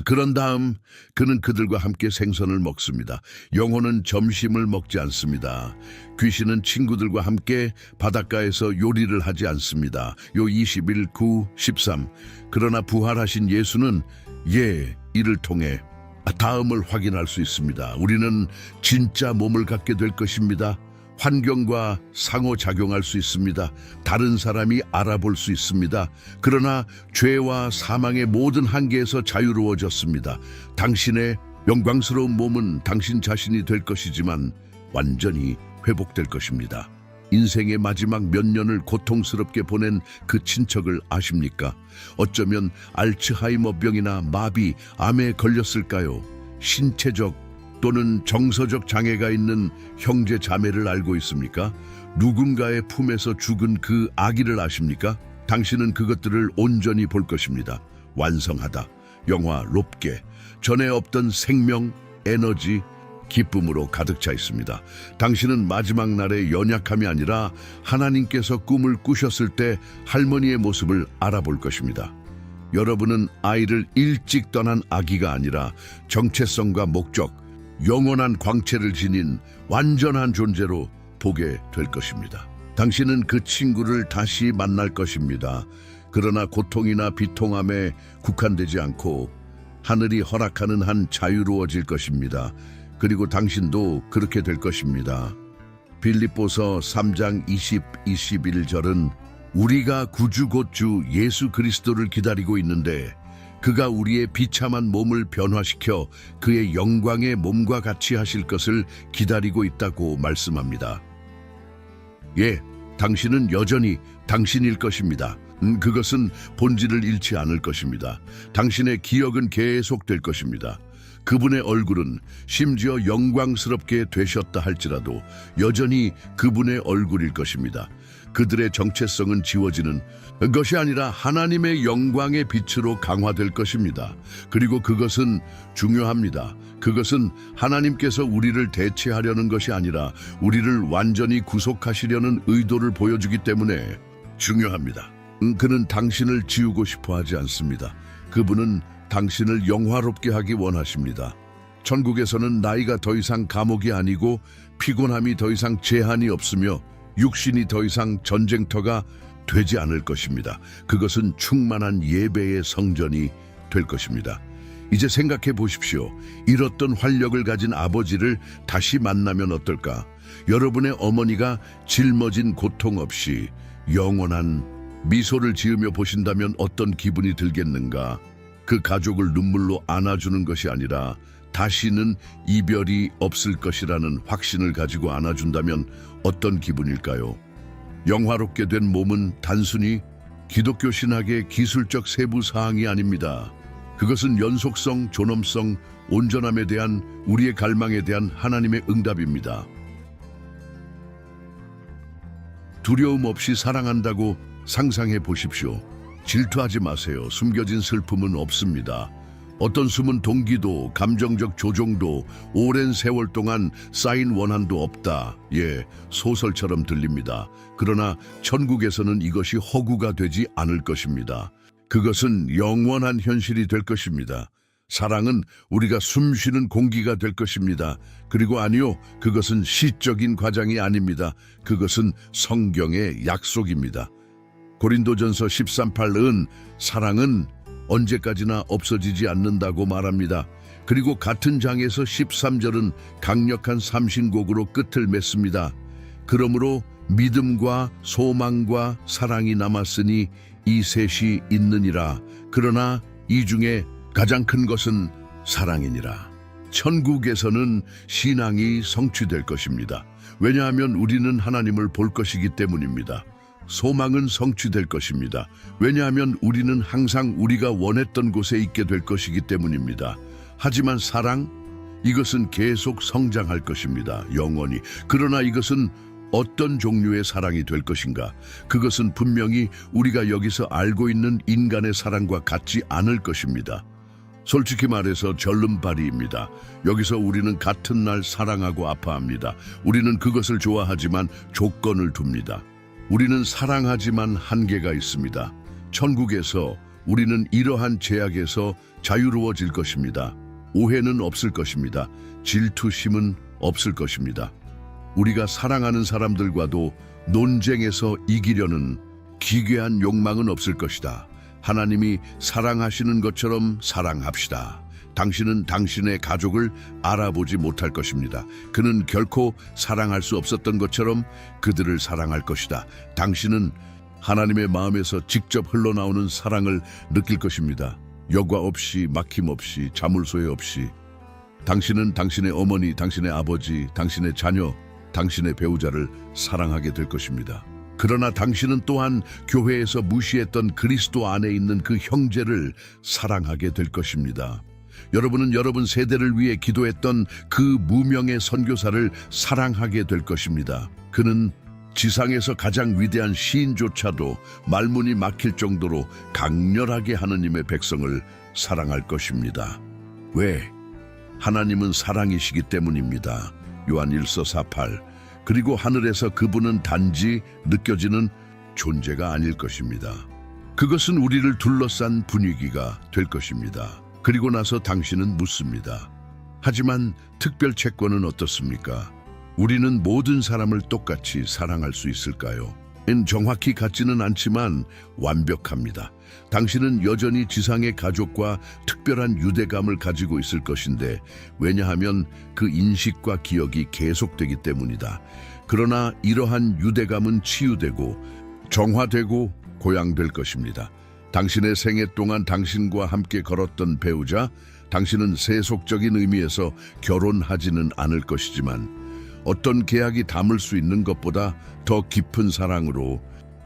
그런 다음 그는 그들과 함께 생선을 먹습니다. 영혼은 점심을 먹지 않습니다. 귀신은 친구들과 함께 바닷가에서 요리를 하지 않습니다. 요 21:9, 13. 그러나 부활하신 예수는 이를 통해 다음을 확인할 수 있습니다. 우리는 진짜 몸을 갖게 될 것입니다. 환경과 상호작용할 수 있습니다. 다른 사람이 알아볼 수 있습니다. 그러나 죄와 사망의 모든 한계에서 자유로워졌습니다. 당신의 영광스러운 몸은 당신 자신이 될 것이지만 완전히 회복될 것입니다. 인생의 마지막 몇 년을 고통스럽게 보낸 그 친척을 아십니까? 어쩌면 알츠하이머병이나 마비, 암에 걸렸을까요? 신체적 또는 정서적 장애가 있는 형제 자매를 알고 있습니까? 누군가의 품에서 죽은 그 아기를 아십니까? 당신은 그것들을 온전히 볼 것입니다. 완성하다. 영화 롭게. 전에 없던 생명, 에너지, 기쁨으로 가득 차 있습니다. 당신은 마지막 날의 연약함이 아니라 하나님께서 꿈을 꾸셨을 때 할머니의 모습을 알아볼 것입니다. 여러분은 아이를 일찍 떠난 아기가 아니라 정체성과 목적, 영원한 광채를 지닌 완전한 존재로 보게 될 것입니다. 당신은 그 친구를 다시 만날 것입니다. 그러나 고통이나 비통함에 국한되지 않고 하늘이 허락하는 한 자유로워질 것입니다. 그리고 당신도 그렇게 될 것입니다. 빌립보서 3장 20, 21절은 우리가 구주 곧 주 예수 그리스도를 기다리고 있는데 그가 우리의 비참한 몸을 변화시켜 그의 영광의 몸과 같이 하실 것을 기다리고 있다고 말씀합니다. 당신은 여전히 당신일 것입니다. 그것은 본질을 잃지 않을 것입니다. 당신의 기억은 계속될 것입니다. 그분의 얼굴은 심지어 영광스럽게 되셨다 할지라도 여전히 그분의 얼굴일 것입니다. 그들의 정체성은 지워지는 것이 아니라 하나님의 영광의 빛으로 강화될 것입니다. 그리고 그것은 중요합니다. 그것은 하나님께서 우리를 대체하려는 것이 아니라 우리를 완전히 구속하시려는 의도를 보여주기 때문에 중요합니다. 그는 당신을 지우고 싶어 하지 않습니다. 그분은 당신을 영화롭게 하기 원하십니다. 천국에서는 나이가 더 이상 감옥이 아니고 피곤함이 더 이상 제한이 없으며 육신이 더 이상 전쟁터가 되지 않을 것입니다. 그것은 충만한 예배의 성전이 될 것입니다. 이제 생각해 보십시오. 잃었던 활력을 가진 아버지를 다시 만나면 어떨까? 여러분의 어머니가 짊어진 고통 없이 영원한 미소를 지으며 보신다면 어떤 기분이 들겠는가? 그 가족을 눈물로 안아주는 것이 아니라 다시는 이별이 없을 것이라는 확신을 가지고 안아준다면 어떤 기분일까요? 영화롭게 된 몸은 단순히 기독교 신학의 기술적 세부 사항이 아닙니다. 그것은 연속성, 존엄성, 온전함에 대한 우리의 갈망에 대한 하나님의 응답입니다. 두려움 없이 사랑한다고 상상해 보십시오. 질투하지 마세요. 숨겨진 슬픔은 없습니다. 어떤 숨은 동기도, 감정적 조종도, 오랜 세월 동안 쌓인 원한도 없다. 소설처럼 들립니다. 그러나 천국에서는 이것이 허구가 되지 않을 것입니다. 그것은 영원한 현실이 될 것입니다. 사랑은 우리가 숨쉬는 공기가 될 것입니다. 그리고 아니요, 그것은 시적인 과정이 아닙니다. 그것은 성경의 약속입니다. 고린도전서 13:8은 사랑은 언제까지나 없어지지 않는다고 말합니다. 그리고 같은 장에서 13절은 강력한 삼신곡으로 끝을 맺습니다. 그러므로 믿음과 소망과 사랑이 남았으니 이 셋이 있느니라. 그러나 이 중에 가장 큰 것은 사랑이니라. 천국에서는 신앙이 성취될 것입니다. 왜냐하면 우리는 하나님을 볼 것이기 때문입니다. 소망은 성취될 것입니다. 왜냐하면 우리는 항상 우리가 원했던 곳에 있게 될 것이기 때문입니다. 하지만 사랑, 이것은 계속 성장할 것입니다. 영원히. 그러나 이것은 어떤 종류의 사랑이 될 것인가? 그것은 분명히 우리가 여기서 알고 있는 인간의 사랑과 같지 않을 것입니다. 솔직히 말해서 절름발이입니다. 여기서 우리는 같은 날 사랑하고 아파합니다. 우리는 그것을 좋아하지만 조건을 둡니다. 우리는 사랑하지만 한계가 있습니다. 천국에서 우리는 이러한 제약에서 자유로워질 것입니다. 오해는 없을 것입니다. 질투심은 없을 것입니다. 우리가 사랑하는 사람들과도 논쟁에서 이기려는 기괴한 욕망은 없을 것이다. 하나님이 사랑하시는 것처럼 사랑합시다. 당신은 당신의 가족을 알아보지 못할 것입니다. 그는 결코 사랑할 수 없었던 것처럼 그들을 사랑할 것이다. 당신은 하나님의 마음에서 직접 흘러나오는 사랑을 느낄 것입니다. 여과 없이, 막힘 없이, 자물쇠 없이. 당신은 당신의 어머니, 당신의 아버지, 당신의 자녀, 당신의 배우자를 사랑하게 될 것입니다. 그러나 당신은 또한 교회에서 무시했던 그리스도 안에 있는 그 형제를 사랑하게 될 것입니다. 여러분은 여러분 세대를 위해 기도했던 그 무명의 선교사를 사랑하게 될 것입니다. 그는 지상에서 가장 위대한 시인조차도 말문이 막힐 정도로 강렬하게 하느님의 백성을 사랑할 것입니다. 왜? 하나님은 사랑이시기 때문입니다. 요한 1서 48. 그리고 하늘에서 그분은 단지 느껴지는 존재가 아닐 것입니다. 그것은 우리를 둘러싼 분위기가 될 것입니다. 그리고 나서 당신은 묻습니다. 하지만 특별 채권은 어떻습니까? 우리는 모든 사람을 똑같이 사랑할 수 있을까요? 정확히 같지는 않지만 완벽합니다. 당신은 여전히 지상의 가족과 특별한 유대감을 가지고 있을 것인데, 왜냐하면 그 인식과 기억이 계속되기 때문이다. 그러나 이러한 유대감은 치유되고 정화되고 고양될 것입니다. 당신의 생애 동안 당신과 함께 걸었던 배우자, 당신은 세속적인 의미에서 결혼하지는 않을 것이지만 어떤 계약이 담을 수 있는 것보다 더 깊은 사랑으로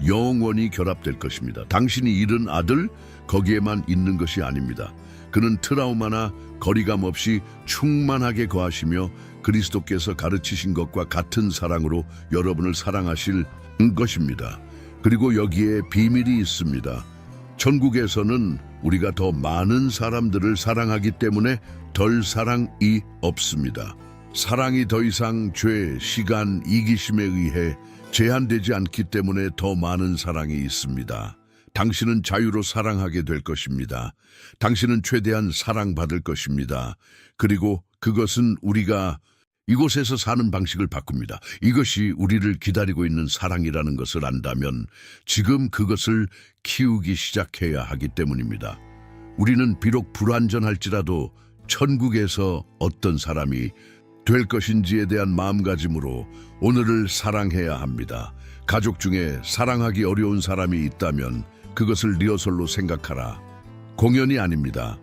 영원히 결합될 것입니다. 당신이 잃은 아들, 거기에만 있는 것이 아닙니다. 그는 트라우마나 거리감 없이 충만하게 거하시며 그리스도께서 가르치신 것과 같은 사랑으로 여러분을 사랑하실 것입니다. 그리고 여기에 비밀이 있습니다. 천국에서는 우리가 더 많은 사람들을 사랑하기 때문에 덜 사랑이 없습니다. 사랑이 더 이상 죄, 시간, 이기심에 의해 제한되지 않기 때문에 더 많은 사랑이 있습니다. 당신은 자유로 사랑하게 될 것입니다. 당신은 최대한 사랑받을 것입니다. 그리고 그것은 우리가 이곳에서 사는 방식을 바꿉니다. 이것이 우리를 기다리고 있는 사랑이라는 것을 안다면 지금 그것을 키우기 시작해야 하기 때문입니다. 우리는 비록 불완전할지라도 천국에서 어떤 사람이 될 것인지에 대한 마음가짐으로 오늘을 사랑해야 합니다. 가족 중에 사랑하기 어려운 사람이 있다면 그것을 리허설로 생각하라. 공연이 아닙니다.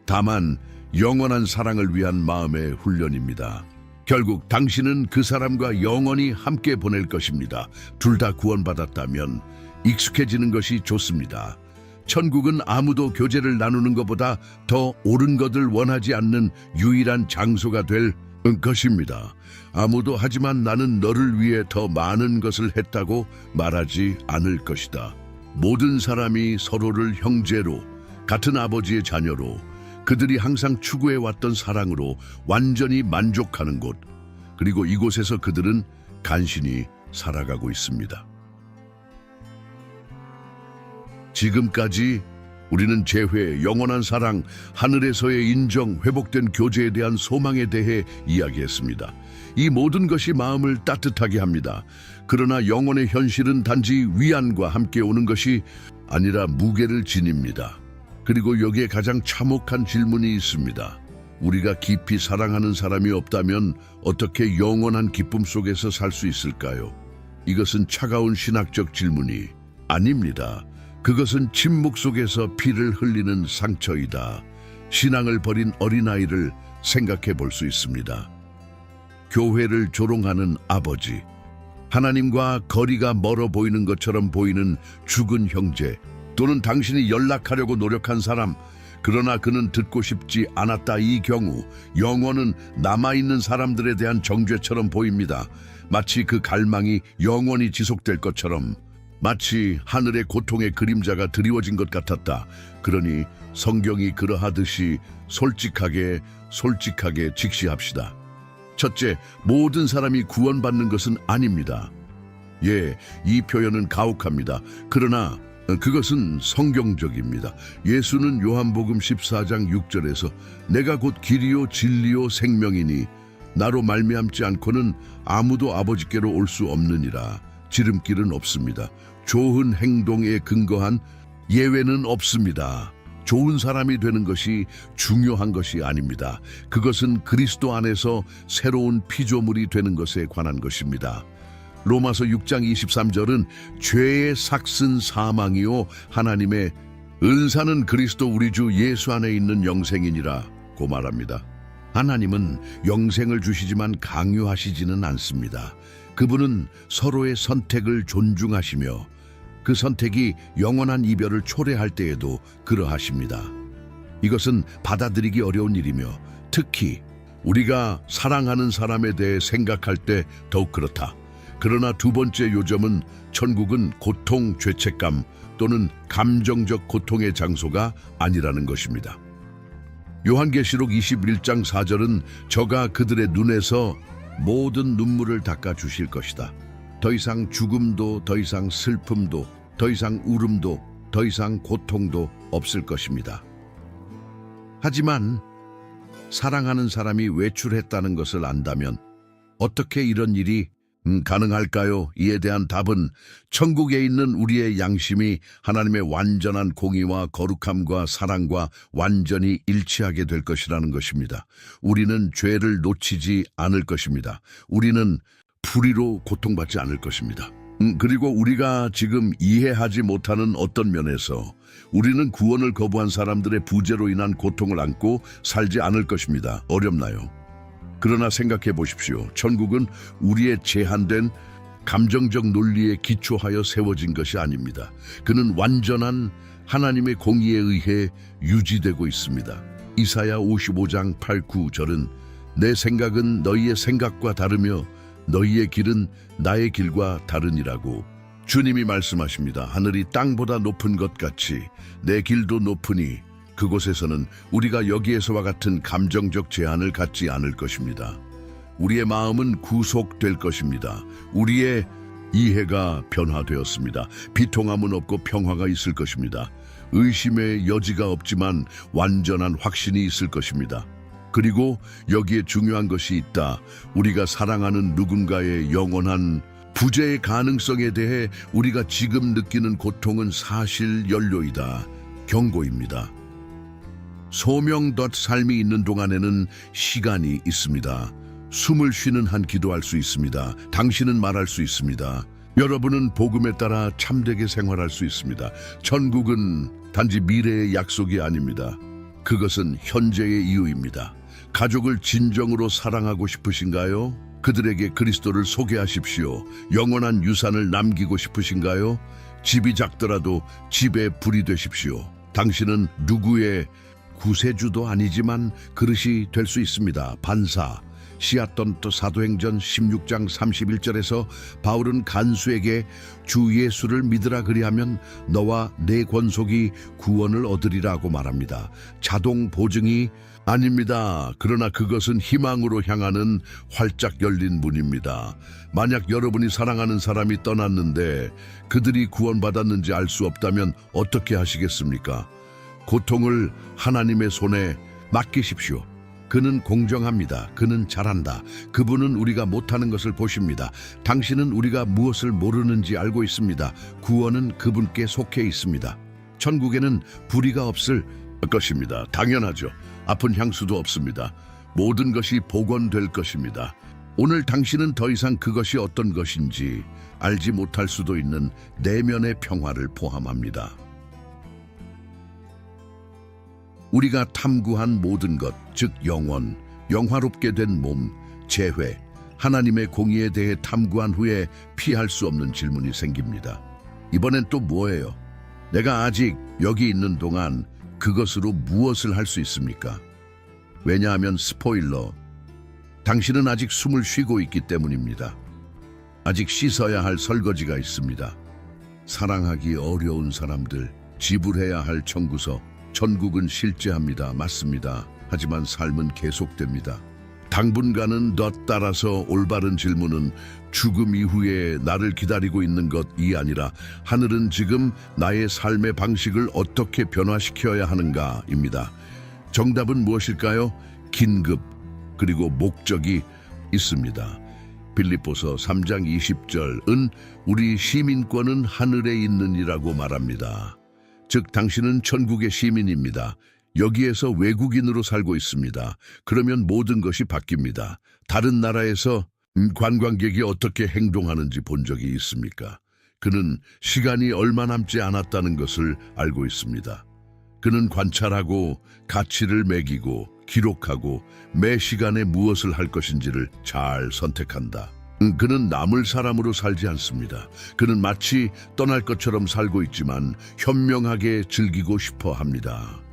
다만 영원한 사랑을 위한 마음의 훈련입니다. 결국 당신은 그 사람과 영원히 함께 보낼 것입니다. 둘 다 구원받았다면 익숙해지는 것이 좋습니다. 천국은 아무도 교제를 나누는 것보다 더 옳은 것을 원하지 않는 유일한 장소가 될 것입니다. 아무도 하지만 나는 너를 위해 더 많은 것을 했다고 말하지 않을 것이다. 모든 사람이 서로를 형제로, 같은 아버지의 자녀로, 그들이 항상 추구해왔던 사랑으로 완전히 만족하는 곳, 그리고 이곳에서 그들은 간신히 살아가고 있습니다. 지금까지 우리는 재회, 영원한 사랑, 하늘에서의 인정, 회복된 교제에 대한 소망에 대해 이야기했습니다. 이 모든 것이 마음을 따뜻하게 합니다. 그러나 영혼의 현실은 단지 위안과 함께 오는 것이 아니라 무게를 지닙니다. 그리고 여기에 가장 참혹한 질문이 있습니다. 우리가 깊이 사랑하는 사람이 없다면 어떻게 영원한 기쁨 속에서 살 수 있을까요? 이것은 차가운 신학적 질문이 아닙니다. 그것은 침묵 속에서 피를 흘리는 상처이다. 신앙을 버린 어린아이를 생각해 볼 수 있습니다. 교회를 조롱하는 아버지, 하나님과 거리가 멀어 보이는 것처럼 보이는 죽은 형제, 또는 당신이 연락하려고 노력한 사람, 그러나 그는 듣고 싶지 않았다. 이 경우 영원은 남아있는 사람들에 대한 정죄처럼 보입니다. 마치 그 갈망이 영원히 지속될 것처럼, 마치 하늘의 고통의 그림자가 드리워진 것 같았다. 그러니 성경이 그러하듯이 솔직하게 직시합시다. 첫째, 모든 사람이 구원받는 것은 아닙니다. 예, 이 표현은 가혹합니다. 그러나 그것은 성경적입니다. 예수는 요한복음 14장 6절에서 내가 곧 길이요 진리요 생명이니 나로 말미암지 않고는 아무도 아버지께로 올 수 없느니라. 지름길은 없습니다. 좋은 행동에 근거한 예외는 없습니다. 좋은 사람이 되는 것이 중요한 것이 아닙니다. 그것은 그리스도 안에서 새로운 피조물이 되는 것에 관한 것입니다. 로마서 6장 23절은 죄의 삭슨 사망이요 하나님의 은사는 그리스도 우리 주 예수 안에 있는 영생이니라고 말합니다. 하나님은 영생을 주시지만 강요하시지는 않습니다. 그분은 서로의 선택을 존중하시며 그 선택이 영원한 이별을 초래할 때에도 그러하십니다. 이것은 받아들이기 어려운 일이며 특히 우리가 사랑하는 사람에 대해 생각할 때 더욱 그렇다. 그러나 두 번째 요점은 천국은 고통, 죄책감 또는 감정적 고통의 장소가 아니라는 것입니다. 요한계시록 21장 4절은 저가 그들의 눈에서 모든 눈물을 닦아 주실 것이다. 더 이상 죽음도, 더 이상 슬픔도, 더 이상 울음도, 더 이상 고통도 없을 것입니다. 하지만 사랑하는 사람이 외출했다는 것을 안다면 어떻게 이런 일이 가능할까요? 이에 대한 답은 천국에 있는 우리의 양심이 하나님의 완전한 공의와 거룩함과 사랑과 완전히 일치하게 될 것이라는 것입니다. 우리는 죄를 놓치지 않을 것입니다. 우리는 불의로 고통받지 않을 것입니다. 그리고 우리가 지금 이해하지 못하는 어떤 면에서 우리는 구원을 거부한 사람들의 부재로 인한 고통을 안고 살지 않을 것입니다. 어렵나요? 그러나 생각해 보십시오. 천국은 우리의 제한된 감정적 논리에 기초하여 세워진 것이 아닙니다. 그는 완전한 하나님의 공의에 의해 유지되고 있습니다. 이사야 55장 8, 9절은 내 생각은 너희의 생각과 다르며 너희의 길은 나의 길과 다르니라고 주님이 말씀하십니다. 하늘이 땅보다 높은 것 같이 내 길도 높으니 그곳에서는 우리가 여기에서와 같은 감정적 제한을 갖지 않을 것입니다. 우리의 마음은 구속될 것입니다. 우리의 이해가 변화되었습니다. 비통함은 없고 평화가 있을 것입니다. 의심의 여지가 없지만 완전한 확신이 있을 것입니다. 그리고 여기에 중요한 것이 있다. 우리가 사랑하는 누군가의 영원한 부재의 가능성에 대해 우리가 지금 느끼는 고통은 사실 연료이다. 경고입니다. 소명 덧 삶이 있는 동안에는 시간이 있습니다. 숨을 쉬는 한 기도할 수 있습니다. 당신은 말할 수 있습니다. 여러분은 복음에 따라 참되게 생활할 수 있습니다. 천국은 단지 미래의 약속이 아닙니다. 그것은 현재의 이유입니다. 가족을 진정으로 사랑하고 싶으신가요? 그들에게 그리스도를 소개하십시오. 영원한 유산을 남기고 싶으신가요? 집이 작더라도 집에 불이 되십시오. 당신은 누구의 구세주도 아니지만 그릇이 될 수 있습니다. 반사. 시앗돈토 사도행전 16장 31절에서 바울은 간수에게 주 예수를 믿으라 그리하면 너와 내 권속이 구원을 얻으리라고 말합니다. 자동 보증이 아닙니다. 그러나 그것은 희망으로 향하는 활짝 열린 문입니다. 만약 여러분이 사랑하는 사람이 떠났는데 그들이 구원받았는지 알 수 없다면 어떻게 하시겠습니까? 고통을 하나님의 손에 맡기십시오. 그는 공정합니다. 그는 잘한다. 그분은 우리가 못하는 것을 보십니다. 당신은 우리가 무엇을 모르는지 알고 있습니다. 구원은 그분께 속해 있습니다. 천국에는 불의가 없을 것입니다. 당연하죠. 아픈 향수도 없습니다. 모든 것이 복원될 것입니다. 오늘 당신은 더 이상 그것이 어떤 것인지 알지 못할 수도 있는 내면의 평화를 포함합니다. 우리가 탐구한 모든 것, 즉 영원, 영화롭게 된 몸, 재회, 하나님의 공의에 대해 탐구한 후에 피할 수 없는 질문이 생깁니다. 이번엔 또 뭐예요? 내가 아직 여기 있는 동안 그것으로 무엇을 할 수 있습니까? 왜냐하면 스포일러, 당신은 아직 숨을 쉬고 있기 때문입니다. 아직 씻어야 할 설거지가 있습니다. 사랑하기 어려운 사람들, 지불해야 할 청구서, 천국은 실제합니다. 맞습니다. 하지만 삶은 계속됩니다. 당분간은 너 따라서 올바른 질문은 죽음 이후에 나를 기다리고 있는 것이 아니라 하늘은 지금 나의 삶의 방식을 어떻게 변화시켜야 하는가입니다. 정답은 무엇일까요? 긴급 그리고 목적이 있습니다. 빌립보서 3장 20절은 우리 시민권은 하늘에 있느니라고 말합니다. 즉 당신은 천국의 시민입니다. 여기에서 외국인으로 살고 있습니다. 그러면 모든 것이 바뀝니다. 다른 나라에서 관광객이 어떻게 행동하는지 본 적이 있습니까? 그는 시간이 얼마 남지 않았다는 것을 알고 있습니다. 그는 관찰하고 가치를 매기고 기록하고 매 시간에 무엇을 할 것인지를 잘 선택한다. 그는 남을 사람으로 살지 않습니다. 그는 마치 떠날 것처럼 살고 있지만 현명하게 즐기고 싶어 합니다.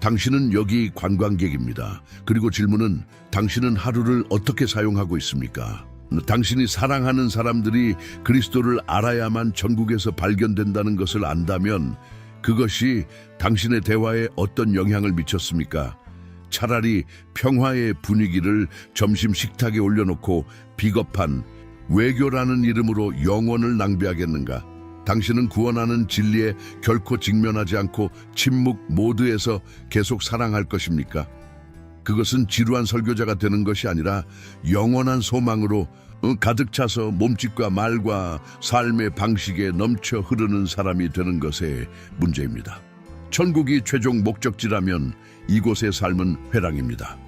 당신은 여기 관광객입니다. 그리고 질문은 당신은 하루를 어떻게 사용하고 있습니까? 당신이 사랑하는 사람들이 그리스도를 알아야만 천국에서 발견된다는 것을 안다면 그것이 당신의 대화에 어떤 영향을 미쳤습니까? 차라리 평화의 분위기를 점심 식탁에 올려놓고 비겁한 외교라는 이름으로 영혼을 낭비하겠는가? 당신은 구원하는 진리에 결코 직면하지 않고 침묵 모드에서 계속 사랑할 것입니까? 그것은 지루한 설교자가 되는 것이 아니라 영원한 소망으로 가득 차서 몸짓과 말과 삶의 방식에 넘쳐 흐르는 사람이 되는 것의 문제입니다. 천국이 최종 목적지라면 이곳의 삶은 회랑입니다.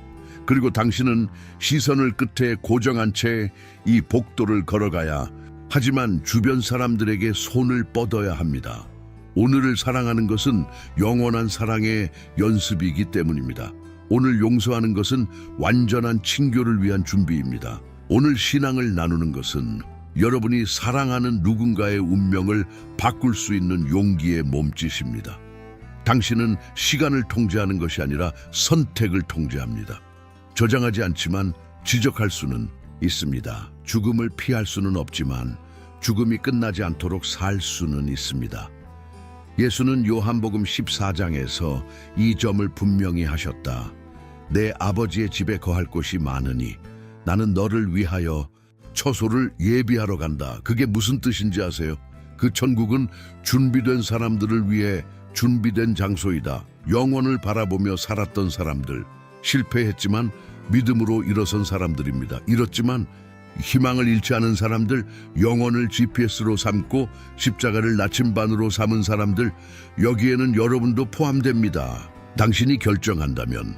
그리고 당신은 시선을 끝에 고정한 채 이 복도를 걸어가야 하지만 주변 사람들에게 손을 뻗어야 합니다. 오늘을 사랑하는 것은 영원한 사랑의 연습이기 때문입니다. 오늘 용서하는 것은 완전한 친교를 위한 준비입니다. 오늘 신앙을 나누는 것은 여러분이 사랑하는 누군가의 운명을 바꿀 수 있는 용기의 몸짓입니다. 당신은 시간을 통제하는 것이 아니라 선택을 통제합니다. 저장하지 않지만 지적할 수는 있습니다. 죽음을 피할 수는 없지만 죽음이 끝나지 않도록 살 수는 있습니다. 예수는 요한복음 14장에서 이 점을 분명히 하셨다. 내 아버지의 집에 거할 곳이 많으니 나는 너를 위하여 처소를 예비하러 간다. 그게 무슨 뜻인지 아세요? 그 천국은 준비된 사람들을 위해 준비된 장소이다. 영원을 바라보며 살았던 사람들, 실패했지만 믿음으로 일어선 사람들입니다. 이렇지만 희망을 잃지 않은 사람들, 영혼을 GPS로 삼고 십자가를 나침반으로 삼은 사람들, 여기에는 여러분도 포함됩니다. 당신이 결정한다면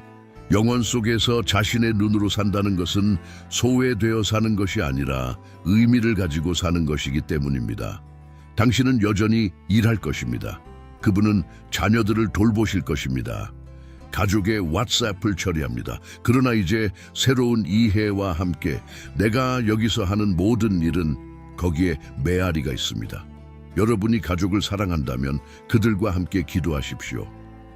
영혼 속에서 자신의 눈으로 산다는 것은 소외되어 사는 것이 아니라 의미를 가지고 사는 것이기 때문입니다. 당신은 여전히 일할 것입니다. 그분은 자녀들을 돌보실 것입니다. 가족의 왓츠앱을 처리합니다. 그러나 이제 새로운 이해와 함께 내가 여기서 하는 모든 일은 거기에 메아리가 있습니다. 여러분이 가족을 사랑한다면 그들과 함께 기도하십시오.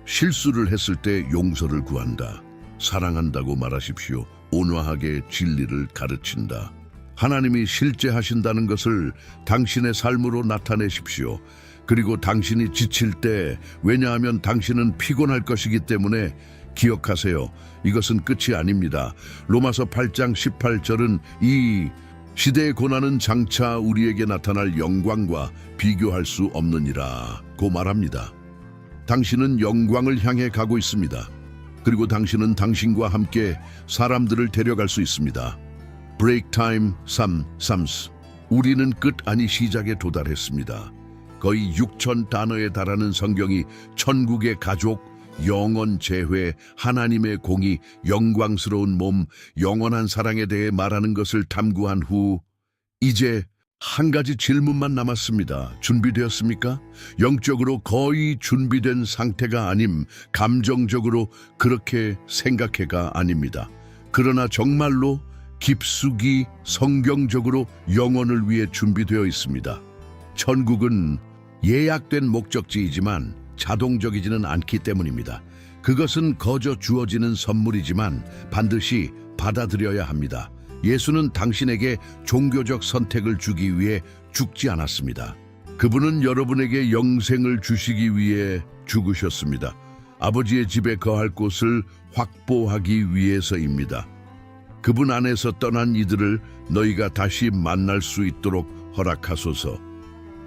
실수를 했을 때 용서를 구한다. 사랑한다고 말하십시오. 온화하게 진리를 가르친다. 하나님이 실제 하신다는 것을 당신의 삶으로 나타내십시오. 그리고 당신이 지칠 때, 왜냐하면 당신은 피곤할 것이기 때문에 기억하세요. 이것은 끝이 아닙니다. 로마서 8장 18절은 이 시대의 고난은 장차 우리에게 나타날 영광과 비교할 수 없느니라 고 말합니다. 당신은 영광을 향해 가고 있습니다. 그리고 당신은 당신과 함께 사람들을 데려갈 수 있습니다. 브레이크 타임 3. 우리는 끝 아니 시작에 도달했습니다. 거의 6천 단어에 달하는 성경이 천국의 가족, 영원 재회, 하나님의 공의, 영광스러운 몸, 영원한 사랑에 대해 말하는 것을 탐구한 후 이제 한 가지 질문만 남았습니다. 준비되었습니까? 영적으로 거의 준비된 상태가 아님, 감정적으로 그렇게 생각해가 아닙니다. 그러나 정말로 깊숙이 성경적으로 영혼을 위해 준비되어 있습니다. 천국은 예약된 목적지이지만 자동적이지는 않기 때문입니다. 그것은 거저 주어지는 선물이지만 반드시 받아들여야 합니다. 예수는 당신에게 종교적 선택을 주기 위해 죽지 않았습니다. 그분은 여러분에게 영생을 주시기 위해 죽으셨습니다. 아버지의 집에 거할 곳을 확보하기 위해서입니다. 그분 안에서 떠난 이들을 너희가 다시 만날 수 있도록 허락하소서.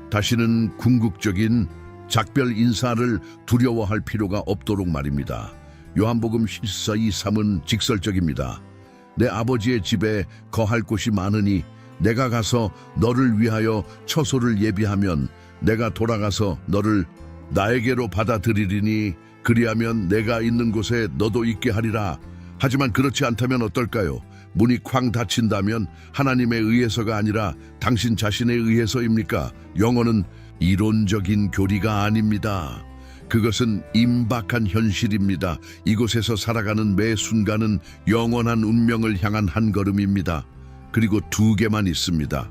다시는 궁극적인 작별 인사를 두려워할 필요가 없도록 말입니다. 요한복음 14:3은 직설적입니다. 내 아버지의 집에 거할 곳이 많으니 내가 가서 너를 위하여 처소를 예비하면 내가 돌아가서 너를 나에게로 받아들이리니 그리하면 내가 있는 곳에 너도 있게 하리라. 하지만 그렇지 않다면 어떨까요? 문이 쾅 닫힌다면 하나님에 의해서가 아니라 당신 자신에 의해서입니까? 영어는 이론적인 교리가 아닙니다. 그것은 임박한 현실입니다. 이곳에서 살아가는 매 순간은 영원한 운명을 향한 한 걸음입니다. 그리고 두 개만 있습니다.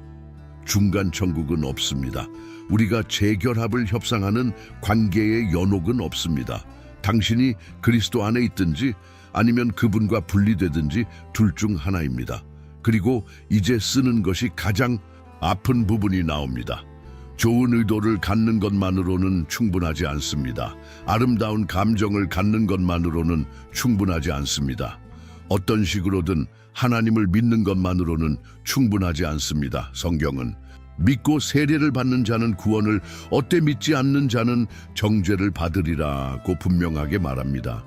중간 천국은 없습니다. 우리가 재결합을 협상하는 관계의 연옥은 없습니다. 당신이 그리스도 안에 있든지 아니면 그분과 분리되든지 둘 중 하나입니다. 그리고 이제 쓰는 것이 가장 아픈 부분이 나옵니다. 좋은 의도를 갖는 것만으로는 충분하지 않습니다. 아름다운 감정을 갖는 것만으로는 충분하지 않습니다. 어떤 식으로든 하나님을 믿는 것만으로는 충분하지 않습니다. 성경은 믿고 세례를 받는 자는 구원을, 어때 믿지 않는 자는 정죄를 받으리라고 분명하게 말합니다.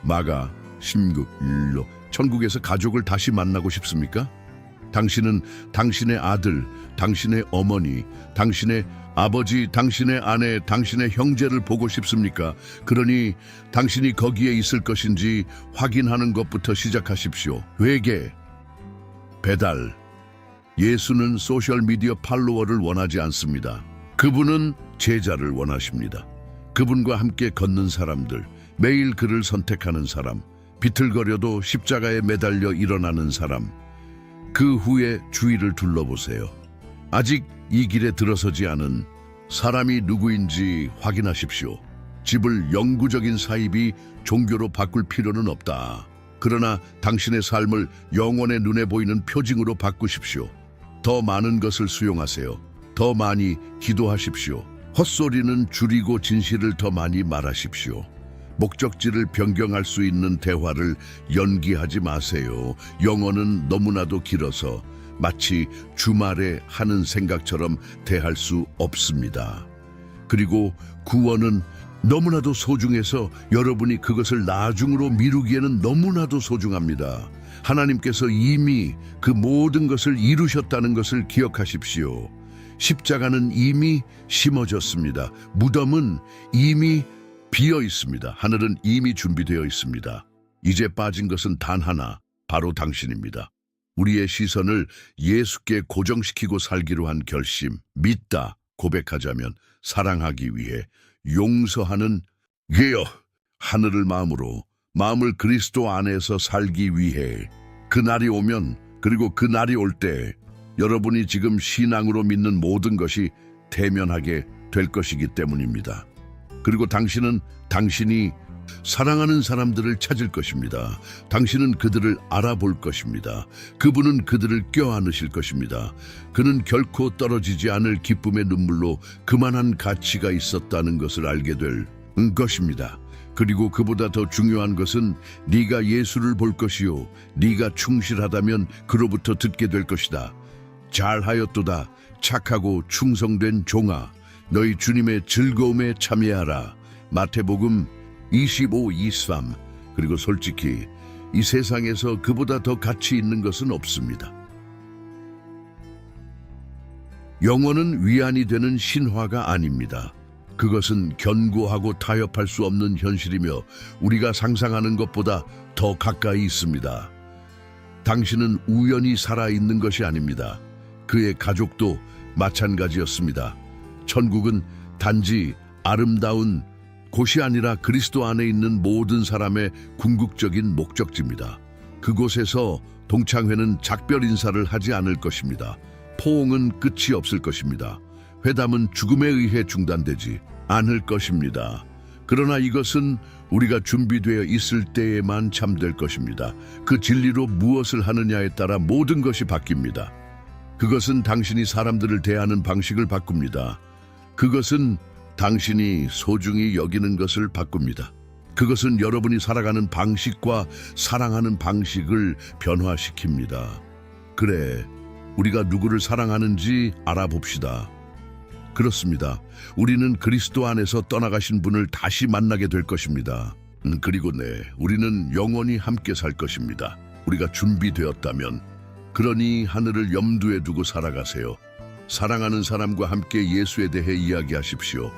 마가 16:1로 천국에서 가족을 다시 만나고 싶습니까? 당신은 당신의 아들, 당신의 어머니, 당신의 아버지, 당신의 아내, 당신의 형제를 보고 싶습니까? 그러니 당신이 거기에 있을 것인지 확인하는 것부터 시작하십시오. 회개, 배달. 예수는 소셜미디어 팔로워를 원하지 않습니다. 그분은 제자를 원하십니다. 그분과 함께 걷는 사람들, 매일 그를 선택하는 사람, 비틀거려도 십자가에 매달려 일어나는 사람. 그 후에 주위를 둘러보세요. 아직 이 길에 들어서지 않은 사람이 누구인지 확인하십시오. 집을 영구적인 사입이 종교로 바꿀 필요는 없다. 그러나 당신의 삶을 영혼의 눈에 보이는 표징으로 바꾸십시오. 더 많은 것을 수용하세요. 더 많이 기도하십시오. 헛소리는 줄이고 진실을 더 많이 말하십시오. 목적지를 변경할 수 있는 대화를 연기하지 마세요. 영어는 너무나도 길어서 마치 주말에 하는 생각처럼 대할 수 없습니다. 그리고 구원은 너무나도 소중해서 여러분이 그것을 나중으로 미루기에는 너무나도 소중합니다. 하나님께서 이미 그 모든 것을 이루셨다는 것을 기억하십시오. 십자가는 이미 심어졌습니다. 무덤은 이미 비어 있습니다. 하늘은 이미 준비되어 있습니다. 이제 빠진 것은 단 하나, 바로 당신입니다. 우리의 시선을 예수께 고정시키고 살기로 한 결심, 믿다, 고백하자면 사랑하기 위해, 용서하는 게요. 하늘을 마음을 그리스도 안에서 살기 위해. 그 날이 오면, 그리고 그 날이 올 때 여러분이 지금 신앙으로 믿는 모든 것이 대면하게 될 것이기 때문입니다. 그리고 당신은 당신이 사랑하는 사람들을 찾을 것입니다. 당신은 그들을 알아볼 것입니다. 그분은 그들을 껴안으실 것입니다. 그는 결코 떨어지지 않을 기쁨의 눈물로 그만한 가치가 있었다는 것을 알게 될 것입니다. 그리고 그보다 더 중요한 것은 네가 예수를 볼 것이요, 네가 충실하다면 그로부터 듣게 될 것이다. 잘하였도다 착하고 충성된 종아, 너희 주님의 즐거움에 참여하라. 마태복음 25:23. 그리고 솔직히 이 세상에서 그보다 더 가치 있는 것은 없습니다. 영원은 위안이 되는 신화가 아닙니다. 그것은 견고하고 타협할 수 없는 현실이며 우리가 상상하는 것보다 더 가까이 있습니다. 당신은 우연히 살아있는 것이 아닙니다. 그의 가족도 마찬가지였습니다. 천국은 단지 아름다운 곳이 아니라 그리스도 안에 있는 모든 사람의 궁극적인 목적지입니다. 그곳에서 동창회는 작별 인사를 하지 않을 것입니다. 포옹은 끝이 없을 것입니다. 회담은 죽음에 의해 중단되지 않을 것입니다. 그러나 이것은 우리가 준비되어 있을 때에만 참될 것입니다. 그 진리로 무엇을 하느냐에 따라 모든 것이 바뀝니다. 그것은 당신이 사람들을 대하는 방식을 바꿉니다. 그것은 당신이 소중히 여기는 것을 바꿉니다. 그것은 여러분이 살아가는 방식과 사랑하는 방식을 변화시킵니다. 그래, 우리가 누구를 사랑하는지 알아봅시다. 그렇습니다. 우리는 그리스도 안에서 떠나가신 분을 다시 만나게 될 것입니다. 그리고 우리는 영원히 함께 살 것입니다. 우리가 준비되었다면. 그러니 하늘을 염두에 두고 살아가세요. 사랑하는 사람과 함께 예수에 대해 이야기하십시오.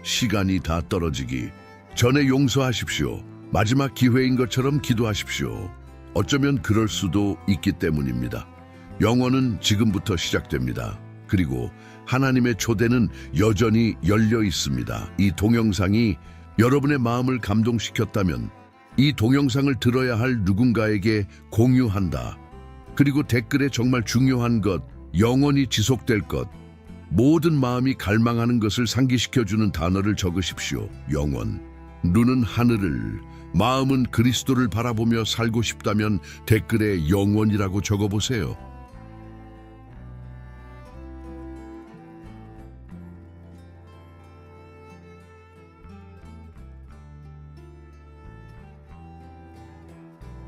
시간이 다 떨어지기 전에 용서하십시오. 마지막 기회인 것처럼 기도하십시오. 어쩌면 그럴 수도 있기 때문입니다. 영원은 지금부터 시작됩니다. 그리고 하나님의 초대는 여전히 열려 있습니다. 이 동영상이 여러분의 마음을 감동시켰다면 이 동영상을 들어야 할 누군가에게 공유한다. 그리고 댓글에 정말 중요한 것, 영원히 지속될 것, 모든 마음이 갈망하는 것을 상기시켜주는 단어를 적으십시오. 영원. 눈은 하늘을, 마음은 그리스도를 바라보며 살고 싶다면 댓글에 영원이라고 적어보세요.